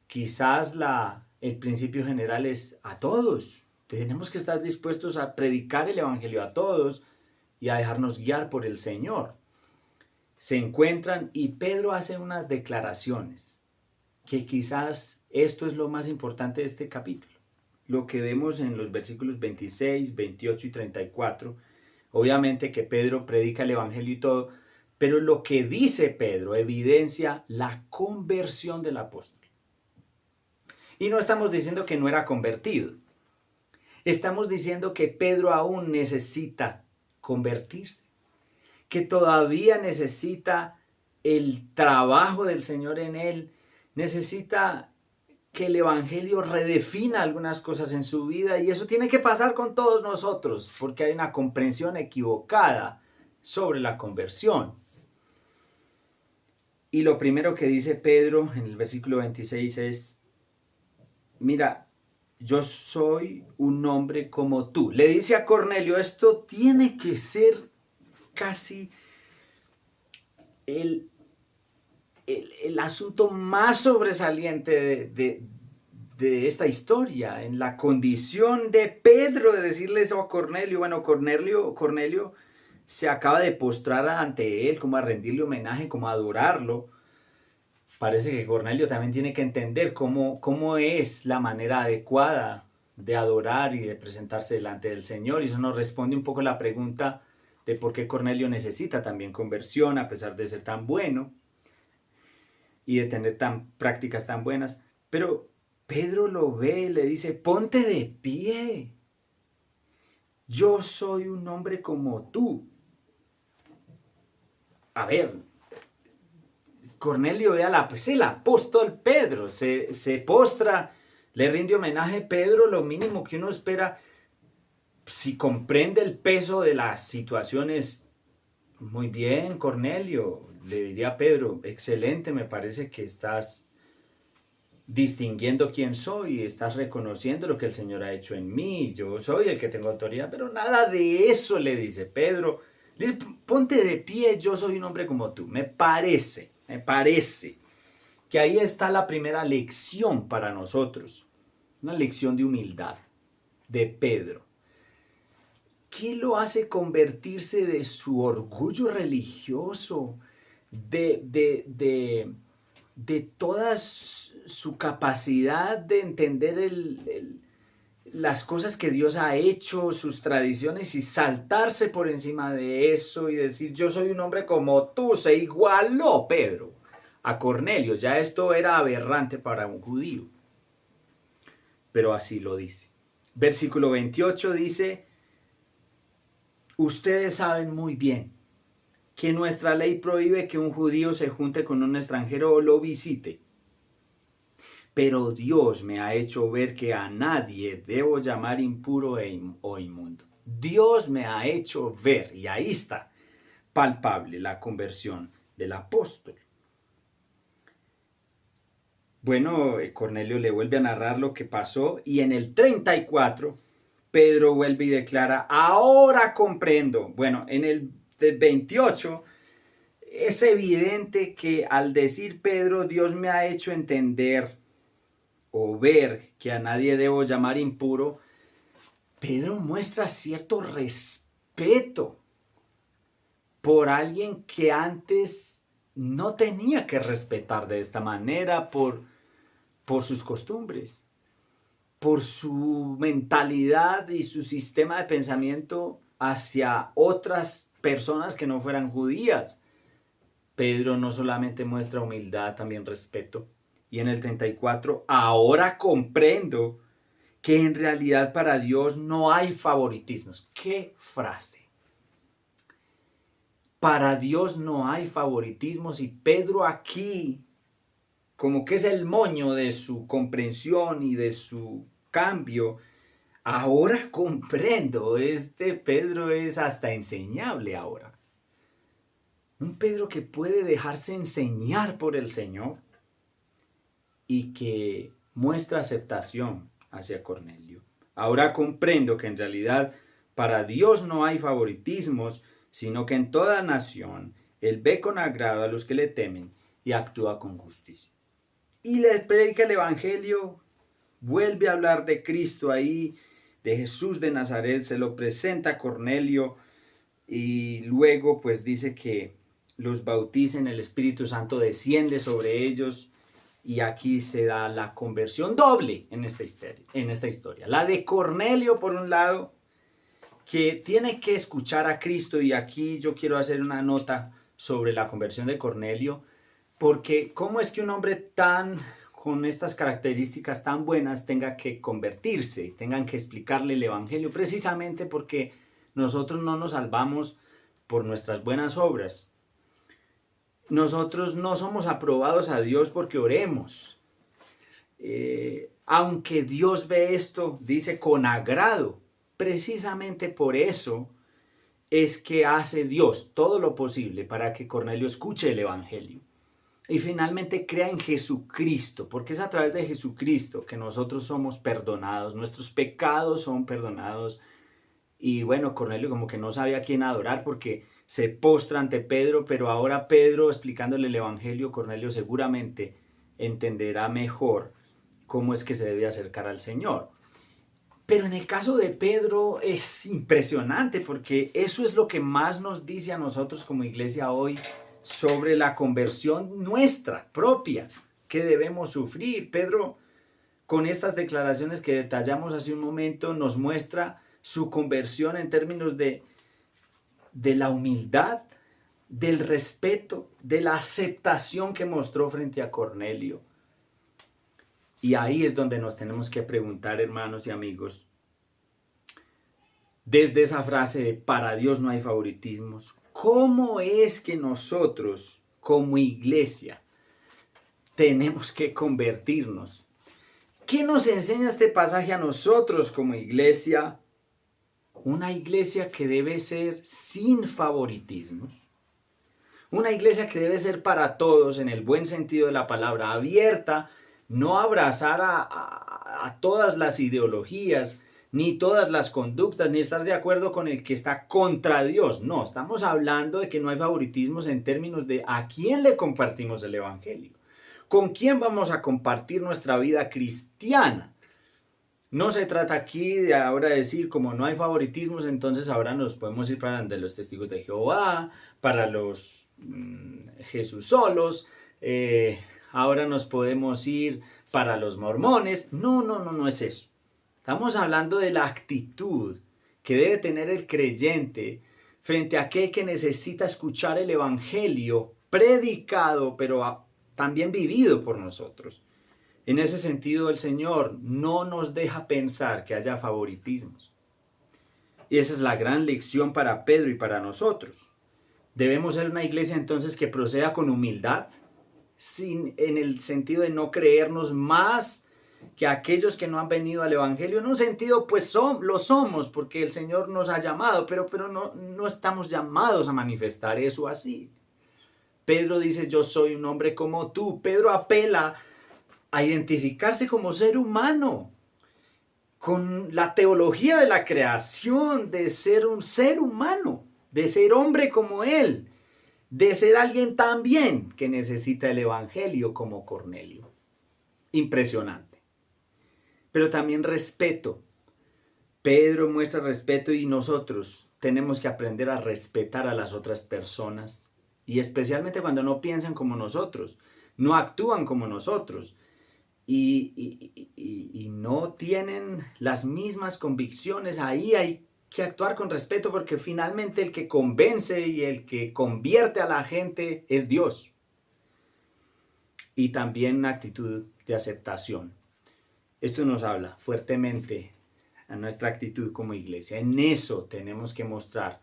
quizás el principio general es a todos. Tenemos que estar dispuestos a predicar el evangelio a todos y a dejarnos guiar por el Señor. Se encuentran y Pedro hace unas declaraciones que quizás esto es lo más importante de este capítulo. Lo que vemos en los versículos 26, 28 y 34, obviamente que Pedro predica el evangelio y todo, pero lo que dice Pedro evidencia la conversión del apóstol. Y no estamos diciendo que no era convertido. Estamos diciendo que Pedro aún necesita convertirse, que todavía necesita el trabajo del Señor en él, necesita que el evangelio redefina algunas cosas en su vida, y eso tiene que pasar con todos nosotros, porque hay una comprensión equivocada sobre la conversión. Y lo primero que dice Pedro en el versículo 26 es, mira, yo soy un hombre como tú. Le dice a Cornelio, esto tiene que ser casi el asunto más sobresaliente de esta historia, en la condición de Pedro de decirle eso a Cornelio. Bueno, Cornelio se acaba de postrar ante él, como a rendirle homenaje, como a adorarlo. Parece que Cornelio también tiene que entender cómo es la manera adecuada de adorar y de presentarse delante del Señor. Y eso nos responde un poco la pregunta de por qué Cornelio necesita también conversión, a pesar de ser tan bueno y de tener prácticas tan buenas. Pero Pedro lo ve y le dice, ponte de pie. Yo soy un hombre como tú. A ver, Cornelio ve es el apóstol Pedro, se postra, le rinde homenaje a Pedro, lo mínimo que uno espera, si comprende el peso de las situaciones. Muy bien, Cornelio, le diría a Pedro, excelente, me parece que estás distinguiendo quién soy, estás reconociendo lo que el Señor ha hecho en mí, yo soy el que tengo autoridad, pero nada de eso le dice Pedro. Le dice, ponte de pie, yo soy un hombre como tú, me parece que ahí está la primera lección para nosotros, una lección de humildad de Pedro. ¿Qué lo hace convertirse de su orgullo religioso, de toda su capacidad de entender las cosas que Dios ha hecho, sus tradiciones, y saltarse por encima de eso y decir, yo soy un hombre como tú? Se igualó Pedro a Cornelio. Ya esto era aberrante para un judío, pero así lo dice. Versículo 28 dice, ustedes saben muy bien que nuestra ley prohíbe que un judío se junte con un extranjero o lo visite. Pero Dios me ha hecho ver que a nadie debo llamar impuro o inmundo. Dios me ha hecho ver, y ahí está palpable la conversión del apóstol. Bueno, Cornelio le vuelve a narrar lo que pasó, y en el 34 Pedro vuelve y declara, ahora comprendo. Bueno, en el 28 es evidente que al decir Pedro, Dios me ha hecho entender o ver que a nadie debo llamar impuro, Pedro muestra cierto respeto por alguien que antes no tenía que respetar de esta manera, por sus costumbres, por su mentalidad y su sistema de pensamiento hacia otras personas que no fueran judías. Pedro no solamente muestra humildad, también respeto. Y en el 34, ahora comprendo que en realidad para Dios no hay favoritismos. ¡Qué frase! Para Dios no hay favoritismos, y Pedro aquí, como que es el moño de su comprensión y de su cambio, ahora comprendo. Este Pedro es hasta enseñable ahora. Un Pedro que puede dejarse enseñar por el Señor y que muestra aceptación hacia Cornelio. Ahora comprendo que en realidad para Dios no hay favoritismos, sino que en toda nación Él ve con agrado a los que le temen y actúa con justicia. Y les predica el Evangelio, vuelve a hablar de Cristo ahí, de Jesús de Nazaret, se lo presenta a Cornelio, y luego pues dice que los bauticen, el Espíritu Santo desciende sobre ellos, y aquí se da la conversión doble en esta historia. La de Cornelio, por un lado, que tiene que escuchar a Cristo, y aquí yo quiero hacer una nota sobre la conversión de Cornelio, porque cómo es que un hombre con estas características tan buenas tenga que convertirse, tengan que explicarle el Evangelio, precisamente porque nosotros no nos salvamos por nuestras buenas obras. Nosotros no somos aprobados a Dios porque oremos. Aunque Dios ve esto, dice, con agrado. Precisamente por eso es que hace Dios todo lo posible para que Cornelio escuche el Evangelio. Y finalmente crea en Jesucristo, porque es a través de Jesucristo que nosotros somos perdonados, nuestros pecados son perdonados. Y bueno, Cornelio como que no sabía a quién adorar porque se postra ante Pedro, pero ahora Pedro explicándole el Evangelio, Cornelio seguramente entenderá mejor cómo es que se debe acercar al Señor. Pero en el caso de Pedro es impresionante, porque eso es lo que más nos dice a nosotros como iglesia hoy sobre la conversión nuestra propia que debemos sufrir. Pedro, con estas declaraciones que detallamos hace un momento, nos muestra su conversión en términos de la humildad, del respeto, de la aceptación que mostró frente a Cornelio. Y ahí es donde nos tenemos que preguntar, hermanos y amigos, desde esa frase de para Dios no hay favoritismos, ¿cómo es que nosotros como iglesia tenemos que convertirnos? ¿Qué nos enseña este pasaje a nosotros como iglesia? Una iglesia que debe ser sin favoritismos. Una iglesia que debe ser para todos en el buen sentido de la palabra, abierta, no abrazar a todas las ideologías, ni todas las conductas, ni estar de acuerdo con el que está contra Dios. No, estamos hablando de que no hay favoritismos en términos de a quién le compartimos el Evangelio. ¿Con quién vamos a compartir nuestra vida cristiana? No se trata aquí de ahora decir, como no hay favoritismos, entonces ahora nos podemos ir para de los testigos de Jehová, para los Jesús solos, ahora nos podemos ir para los mormones. No es eso. Estamos hablando de la actitud que debe tener el creyente frente a aquel que necesita escuchar el evangelio predicado, pero también vivido por nosotros. En ese sentido, el Señor no nos deja pensar que haya favoritismos. Y esa es la gran lección para Pedro y para nosotros. Debemos ser una iglesia entonces que proceda con humildad, en el sentido de no creernos más que aquellos que no han venido al evangelio. En un sentido, pues lo somos porque el Señor nos ha llamado, pero no estamos llamados a manifestar eso así. Pedro dice, yo soy un hombre como tú. Pedro apela a identificarse como ser humano, con la teología de la creación, de ser un ser humano, de ser hombre como él, de ser alguien también que necesita el evangelio como Cornelio. Impresionante. Pero también respeto. Pedro muestra respeto y nosotros tenemos que aprender a respetar a las otras personas, y especialmente cuando no piensan como nosotros, no actúan como nosotros, y no tienen las mismas convicciones. Ahí hay que actuar con respeto, porque finalmente el que convence y el que convierte a la gente es Dios. Y también una actitud de aceptación. Esto nos habla fuertemente a nuestra actitud como iglesia. En eso tenemos que mostrar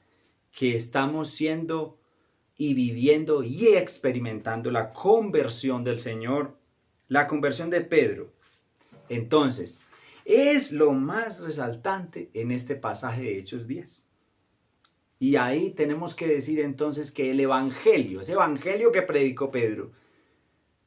que estamos siendo y viviendo y experimentando la conversión del Señor, la conversión de Pedro. Entonces, es lo más resaltante en este pasaje de Hechos 10. Y ahí tenemos que decir entonces que el evangelio, ese evangelio que predicó Pedro,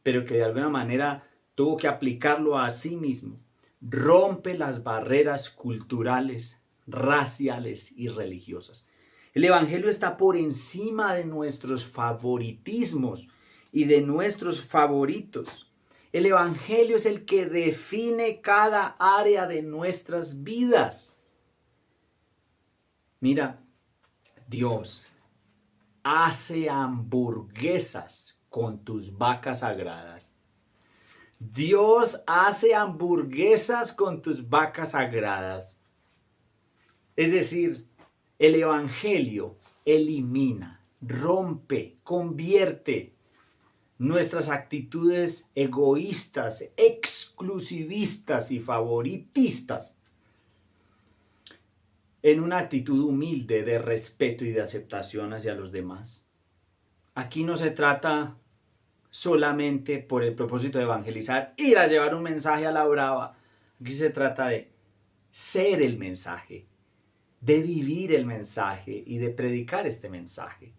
pero que de alguna manera tuvo que aplicarlo a sí mismo, rompe las barreras culturales, raciales y religiosas. El evangelio está por encima de nuestros favoritismos y de nuestros favoritos. El evangelio es el que define cada área de nuestras vidas. Mira, Dios hace hamburguesas con tus vacas sagradas. Dios hace hamburguesas con tus vacas sagradas. Es decir, el evangelio elimina, rompe, convierte nuestras actitudes egoístas, exclusivistas y favoritistas en una actitud humilde de respeto y de aceptación hacia los demás. Aquí no se trata solamente por el propósito de evangelizar, ir a llevar un mensaje a la brava. Aquí se trata de ser el mensaje, de vivir el mensaje y de predicar este mensaje.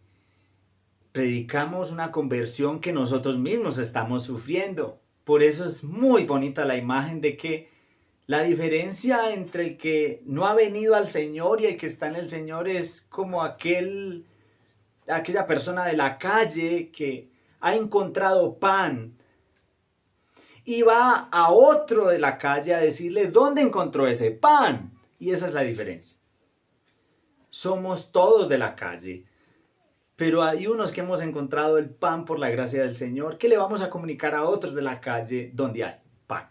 Predicamos una conversión que nosotros mismos estamos sufriendo. Por eso es muy bonita la imagen de que la diferencia entre el que no ha venido al Señor y el que está en el Señor es como aquella persona de la calle que ha encontrado pan y va a otro de la calle a decirle dónde encontró ese pan. Y esa es la diferencia. Somos todos de la calle, pero hay unos que hemos encontrado el pan por la gracia del Señor, que le vamos a comunicar a otros de la calle donde hay pan.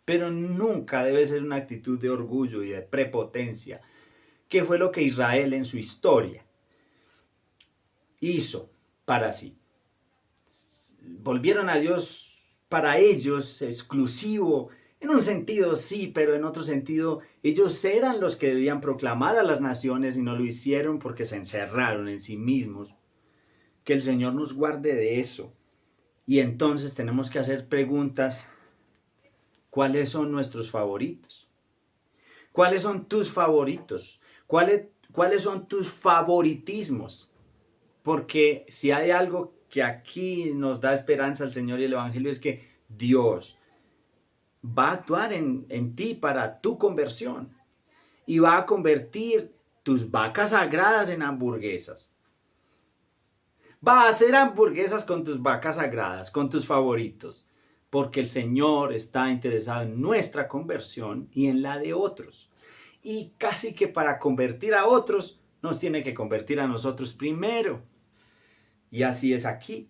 Pero nunca debe ser una actitud de orgullo y de prepotencia, que fue lo que Israel en su historia hizo para sí. Volvieron a Dios para ellos exclusivo, en un sentido sí, pero en otro sentido ellos eran los que debían proclamar a las naciones y no lo hicieron porque se encerraron en sí mismos. Que el Señor nos guarde de eso. Y entonces tenemos que hacer preguntas. ¿Cuáles son nuestros favoritos? ¿Cuáles son tus favoritos? ¿Cuáles son tus favoritismos? Porque si hay algo que aquí nos da esperanza al Señor y el Evangelio es que Dios va a actuar en ti para tu conversión y va a convertir tus vacas sagradas en hamburguesas. Va a hacer hamburguesas con tus vacas sagradas, con tus favoritos, porque el Señor está interesado en nuestra conversión y en la de otros. Y casi que para convertir a otros, nos tiene que convertir a nosotros primero. Y así es aquí.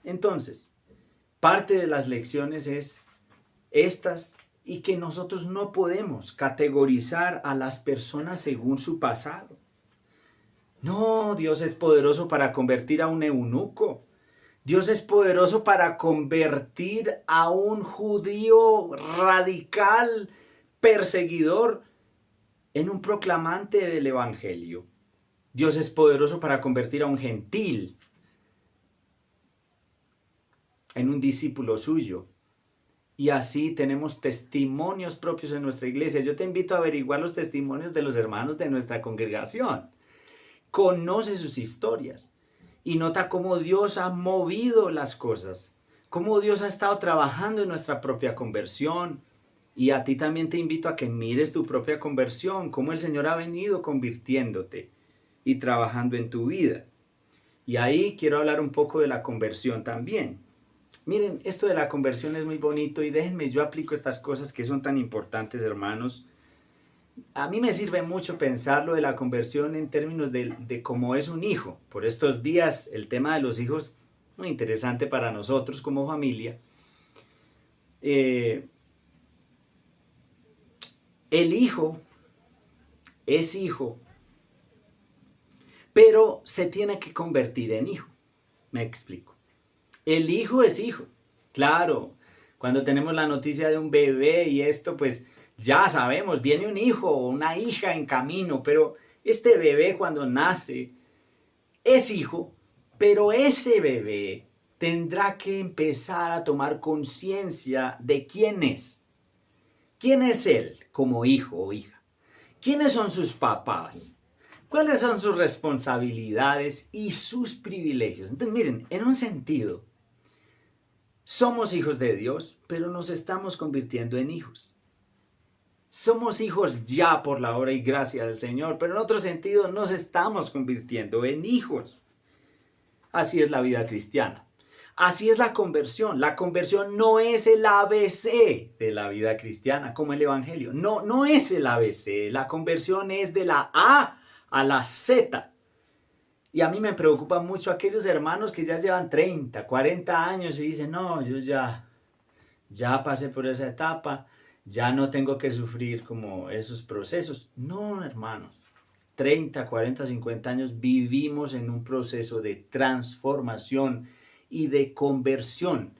Entonces, parte de las lecciones es estas, y que nosotros no podemos categorizar a las personas según su pasado. No, Dios es poderoso para convertir a un eunuco. Dios es poderoso para convertir a un judío radical, perseguidor, en un proclamante del evangelio. Dios es poderoso para convertir a un gentil en un discípulo suyo. Y así tenemos testimonios propios en nuestra iglesia. Yo te invito a averiguar los testimonios de los hermanos de nuestra congregación. Conoce sus historias y nota cómo Dios ha movido las cosas, cómo Dios ha estado trabajando en nuestra propia conversión. Y a ti también te invito a que mires tu propia conversión, cómo el Señor ha venido convirtiéndote y trabajando en tu vida. Y ahí quiero hablar un poco de la conversión también. Miren, esto de la conversión es muy bonito y déjenme, yo aplico estas cosas que son tan importantes, hermanos. A mí me sirve mucho pensarlo de la conversión en términos de cómo es un hijo. Por estos días el tema de los hijos es muy interesante para nosotros como familia. El hijo es hijo, pero se tiene que convertir en hijo. Me explico. El hijo es hijo. Claro, cuando tenemos la noticia de un bebé y esto, pues ya sabemos, viene un hijo o una hija en camino, pero este bebé cuando nace es hijo, pero ese bebé tendrá que empezar a tomar conciencia de quién es. ¿Quién es él como hijo o hija? ¿Quiénes son sus papás? ¿Cuáles son sus responsabilidades y sus privilegios? Entonces, miren, en un sentido, somos hijos de Dios, pero nos estamos convirtiendo en hijos. Somos hijos ya por la obra y gracia del Señor, pero en otro sentido nos estamos convirtiendo en hijos. Así es la vida cristiana. Así es la conversión. La conversión no es el ABC de la vida cristiana, como el Evangelio. No es el ABC. La conversión es de la A a la Z. Y a mí me preocupa mucho aquellos hermanos que ya llevan 30, 40 años y dicen, no, yo ya pasé por esa etapa, ya no tengo que sufrir como esos procesos. No, hermanos. 30, 40, 50 años vivimos en un proceso de transformación y de conversión.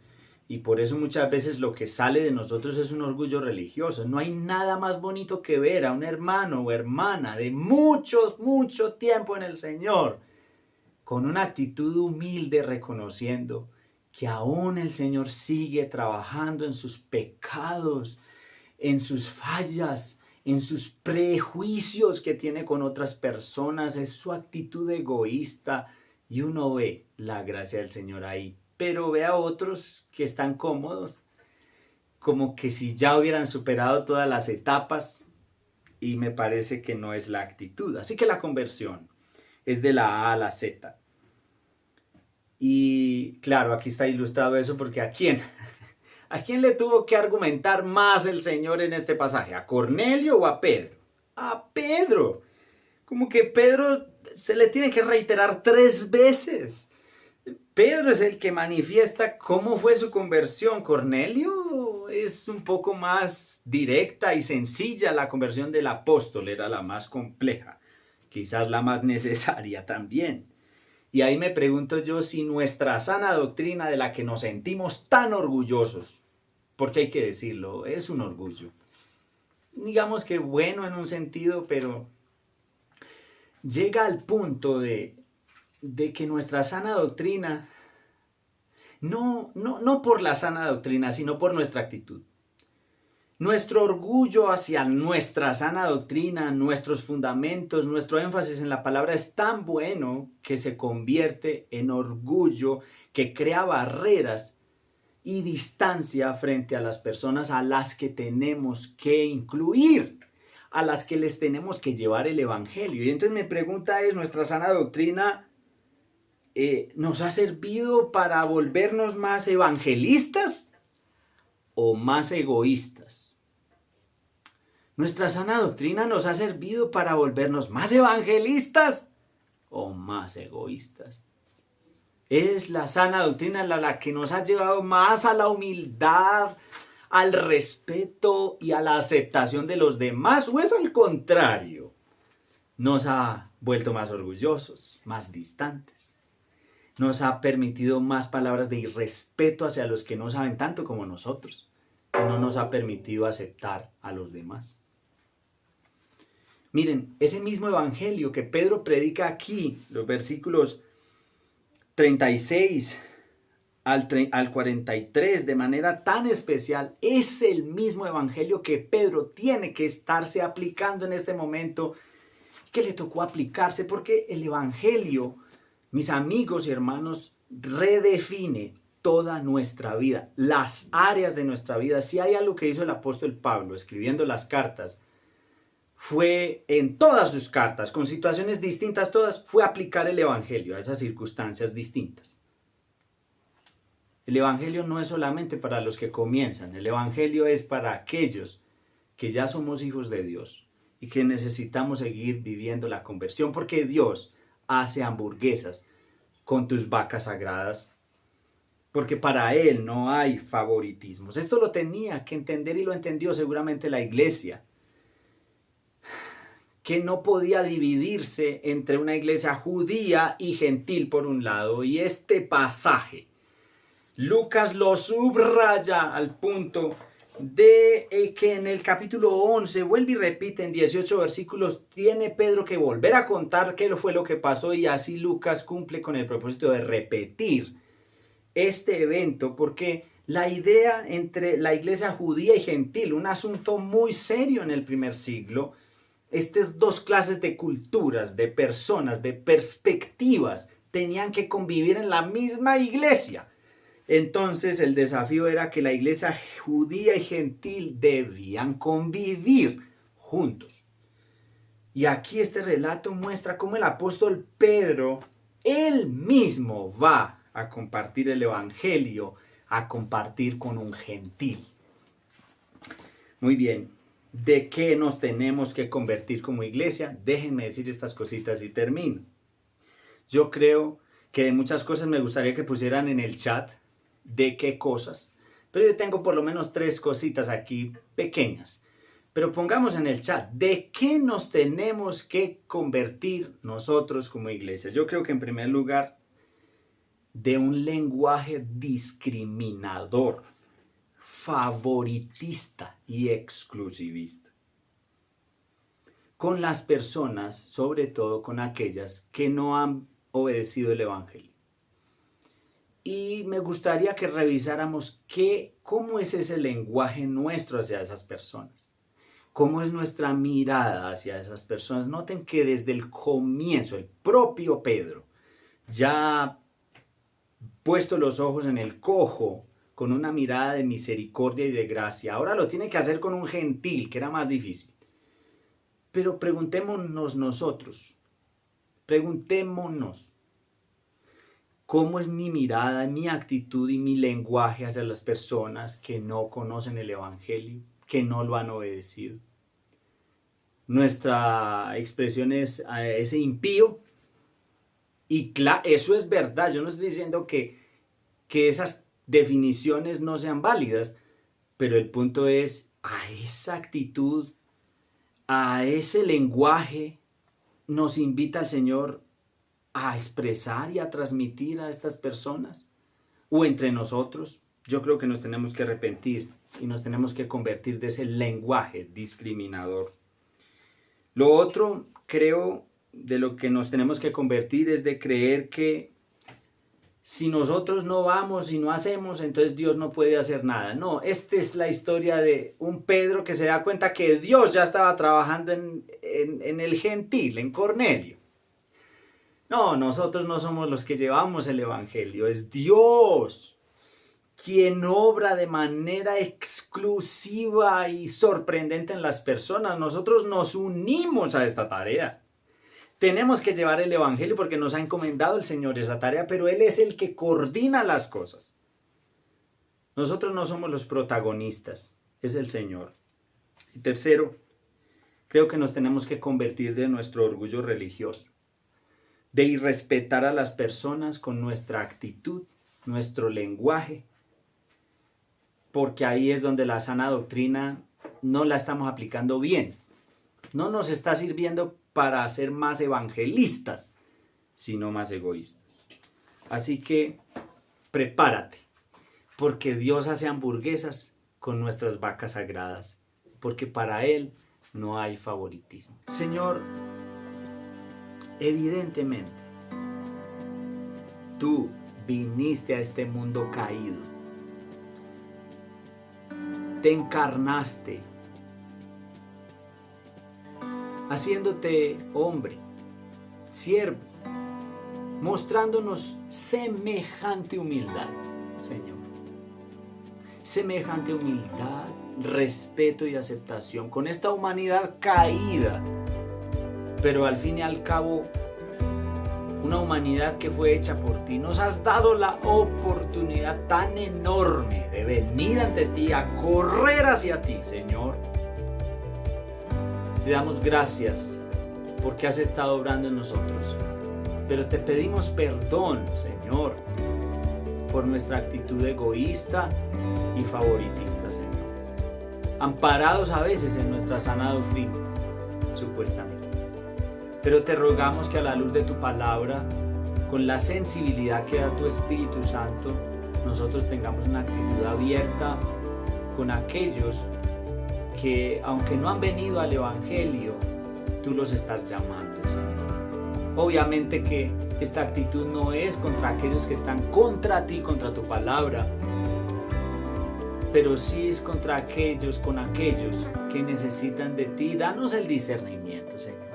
Y por eso muchas veces lo que sale de nosotros es un orgullo religioso. No hay nada más bonito que ver a un hermano o hermana de mucho, mucho tiempo en el Señor, con una actitud humilde reconociendo que aún el Señor sigue trabajando en sus pecados, en sus fallas, en sus prejuicios que tiene con otras personas, es su actitud egoísta y uno ve la gracia del Señor ahí. Pero ve a otros que están cómodos, como que si ya hubieran superado todas las etapas, y me parece que no es la actitud. Así que la conversión es de la A a la Z. Y claro, aquí está ilustrado eso porque ¿a quién le tuvo que argumentar más el Señor en este pasaje? ¿A Cornelio o a Pedro? A Pedro. Como que Pedro se le tiene que reiterar 3 veces. Pedro es el que manifiesta cómo fue su conversión. Cornelio es un poco más directa y sencilla. La conversión del apóstol era la más compleja, quizás la más necesaria también. Y ahí me pregunto yo si nuestra sana doctrina de la que nos sentimos tan orgullosos, porque hay que decirlo, es un orgullo. Digamos que bueno en un sentido, pero llega al punto de que nuestra sana doctrina, no por la sana doctrina, sino por nuestra actitud. Nuestro orgullo hacia nuestra sana doctrina, nuestros fundamentos, nuestro énfasis en la palabra es tan bueno que se convierte en orgullo que crea barreras y distancia frente a las personas a las que tenemos que incluir, a las que les tenemos que llevar el evangelio. Y entonces mi pregunta es, ¿nuestra sana doctrina ¿nos ha servido para volvernos más evangelistas o más egoístas? ¿Nuestra sana doctrina nos ha servido para volvernos más evangelistas o más egoístas? ¿Es la sana doctrina la que nos ha llevado más a la humildad, al respeto y a la aceptación de los demás? ¿O es al contrario? Nos ha vuelto más orgullosos, más distantes. Nos ha permitido más palabras de irrespeto hacia los que no saben tanto como nosotros. Y no nos ha permitido aceptar a los demás. Miren, ese mismo evangelio que Pedro predica aquí, los versículos 36 al 43, de manera tan especial, es el mismo evangelio que Pedro tiene que estarse aplicando en este momento, que le tocó aplicarse, porque el evangelio, mis amigos y hermanos, redefine toda nuestra vida, las áreas de nuestra vida. Si hay algo que hizo el apóstol Pablo escribiendo las cartas, fue en todas sus cartas, con situaciones distintas todas, fue aplicar el evangelio a esas circunstancias distintas. El evangelio no es solamente para los que comienzan, el evangelio es para aquellos que ya somos hijos de Dios y que necesitamos seguir viviendo la conversión, porque Dios hace hamburguesas con tus vacas sagradas, porque para Él no hay favoritismos. Esto lo tenía que entender y lo entendió seguramente la iglesia, que no podía dividirse entre una iglesia judía y gentil por un lado, y este pasaje Lucas lo subraya al punto de que en el capítulo 11, vuelve y repite en 18 versículos, tiene Pedro que volver a contar qué fue lo que pasó, y así Lucas cumple con el propósito de repetir este evento, porque la idea entre la iglesia judía y gentil, un asunto muy serio en el primer siglo, estas dos clases de culturas, de personas, de perspectivas, tenían que convivir en la misma iglesia. Entonces el desafío era que la iglesia judía y gentil debían convivir juntos. Y aquí este relato muestra cómo el apóstol Pedro, él mismo va a compartir el evangelio, a compartir con un gentil. Muy bien, ¿de qué nos tenemos que convertir como iglesia? Déjenme decir estas cositas y termino. Yo creo que de muchas cosas me gustaría que pusieran en el chat de qué cosas, pero yo tengo por lo menos 3 cositas aquí pequeñas. Pero pongamos en el chat, ¿de qué nos tenemos que convertir nosotros como iglesia? Yo creo que en primer lugar, de un lenguaje discriminador, favoritista y exclusivista. Con las personas, sobre todo con aquellas que no han obedecido el evangelio. Y me gustaría que revisáramos cómo es ese lenguaje nuestro hacia esas personas. ¿Cómo es nuestra mirada hacia esas personas? Noten que desde el comienzo, el propio Pedro, ya ha puesto los ojos en el cojo con una mirada de misericordia y de gracia. Ahora lo tiene que hacer con un gentil, que era más difícil. Pero preguntémonos nosotros, ¿cómo es mi mirada, mi actitud y mi lenguaje hacia las personas que no conocen el evangelio, que no lo han obedecido? Nuestra expresión es ese impío. Y claro, eso es verdad. Yo no estoy diciendo que esas definiciones no sean válidas, pero el punto es, a esa actitud, a ese lenguaje, nos invita el Señor a expresar y a transmitir a estas personas, o entre nosotros. Yo creo que nos tenemos que arrepentir y nos tenemos que convertir de ese lenguaje discriminador. Lo otro, creo, de lo que nos tenemos que convertir es de creer que si nosotros no vamos y no hacemos, entonces Dios no puede hacer nada. No, esta es la historia de un Pedro que se da cuenta que Dios ya estaba trabajando en el gentil, en Cornelio. No, nosotros no somos los que llevamos el evangelio, es Dios quien obra de manera exclusiva y sorprendente en las personas. Nosotros nos unimos a esta tarea. Tenemos que llevar el Evangelio porque nos ha encomendado el Señor esa tarea, pero Él es el que coordina las cosas. Nosotros no somos los protagonistas, es el Señor. Y tercero, creo que nos tenemos que convertir de nuestro orgullo religioso, de irrespetar a las personas con nuestra actitud, nuestro lenguaje, porque ahí es donde la sana doctrina no la estamos aplicando bien. No nos está sirviendo para ser más evangelistas, sino más egoístas. Así que prepárate, porque Dios hace hamburguesas con nuestras vacas sagradas, porque para Él no hay favoritismo. Señor, evidentemente, tú viniste a este mundo caído, te encarnaste, haciéndote hombre, siervo, mostrándonos semejante humildad, Señor. Semejante humildad, respeto y aceptación con esta humanidad caída, pero al fin y al cabo una humanidad que fue hecha por ti. Nos has dado la oportunidad tan enorme de venir ante ti, a correr hacia ti, Señor. Te damos gracias porque has estado obrando en nosotros, pero te pedimos perdón, Señor, por nuestra actitud egoísta y favoritista, Señor. Amparados a veces en nuestra sana doctrina, supuestamente. Pero te rogamos que a la luz de tu palabra, con la sensibilidad que da tu Espíritu Santo, nosotros tengamos una actitud abierta con aquellos que, aunque no han venido al Evangelio, tú los estás llamando, Señor. Obviamente que esta actitud no es contra aquellos que están contra ti, contra tu palabra, pero sí es contra aquellos, con aquellos que necesitan de ti. Danos el discernimiento, Señor.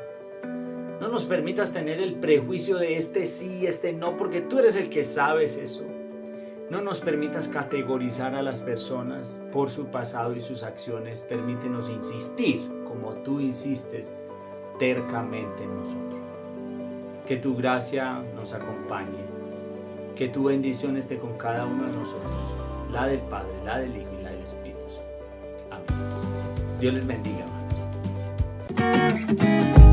No nos permitas tener el prejuicio de este sí, este no, porque tú eres el que sabes eso. No nos permitas categorizar a las personas por su pasado y sus acciones. Permítenos insistir, como tú insistes, tercamente en nosotros. Que tu gracia nos acompañe. Que tu bendición esté con cada uno de nosotros. La del Padre, la del Hijo y la del Espíritu Santo. Amén. Dios les bendiga, hermanos.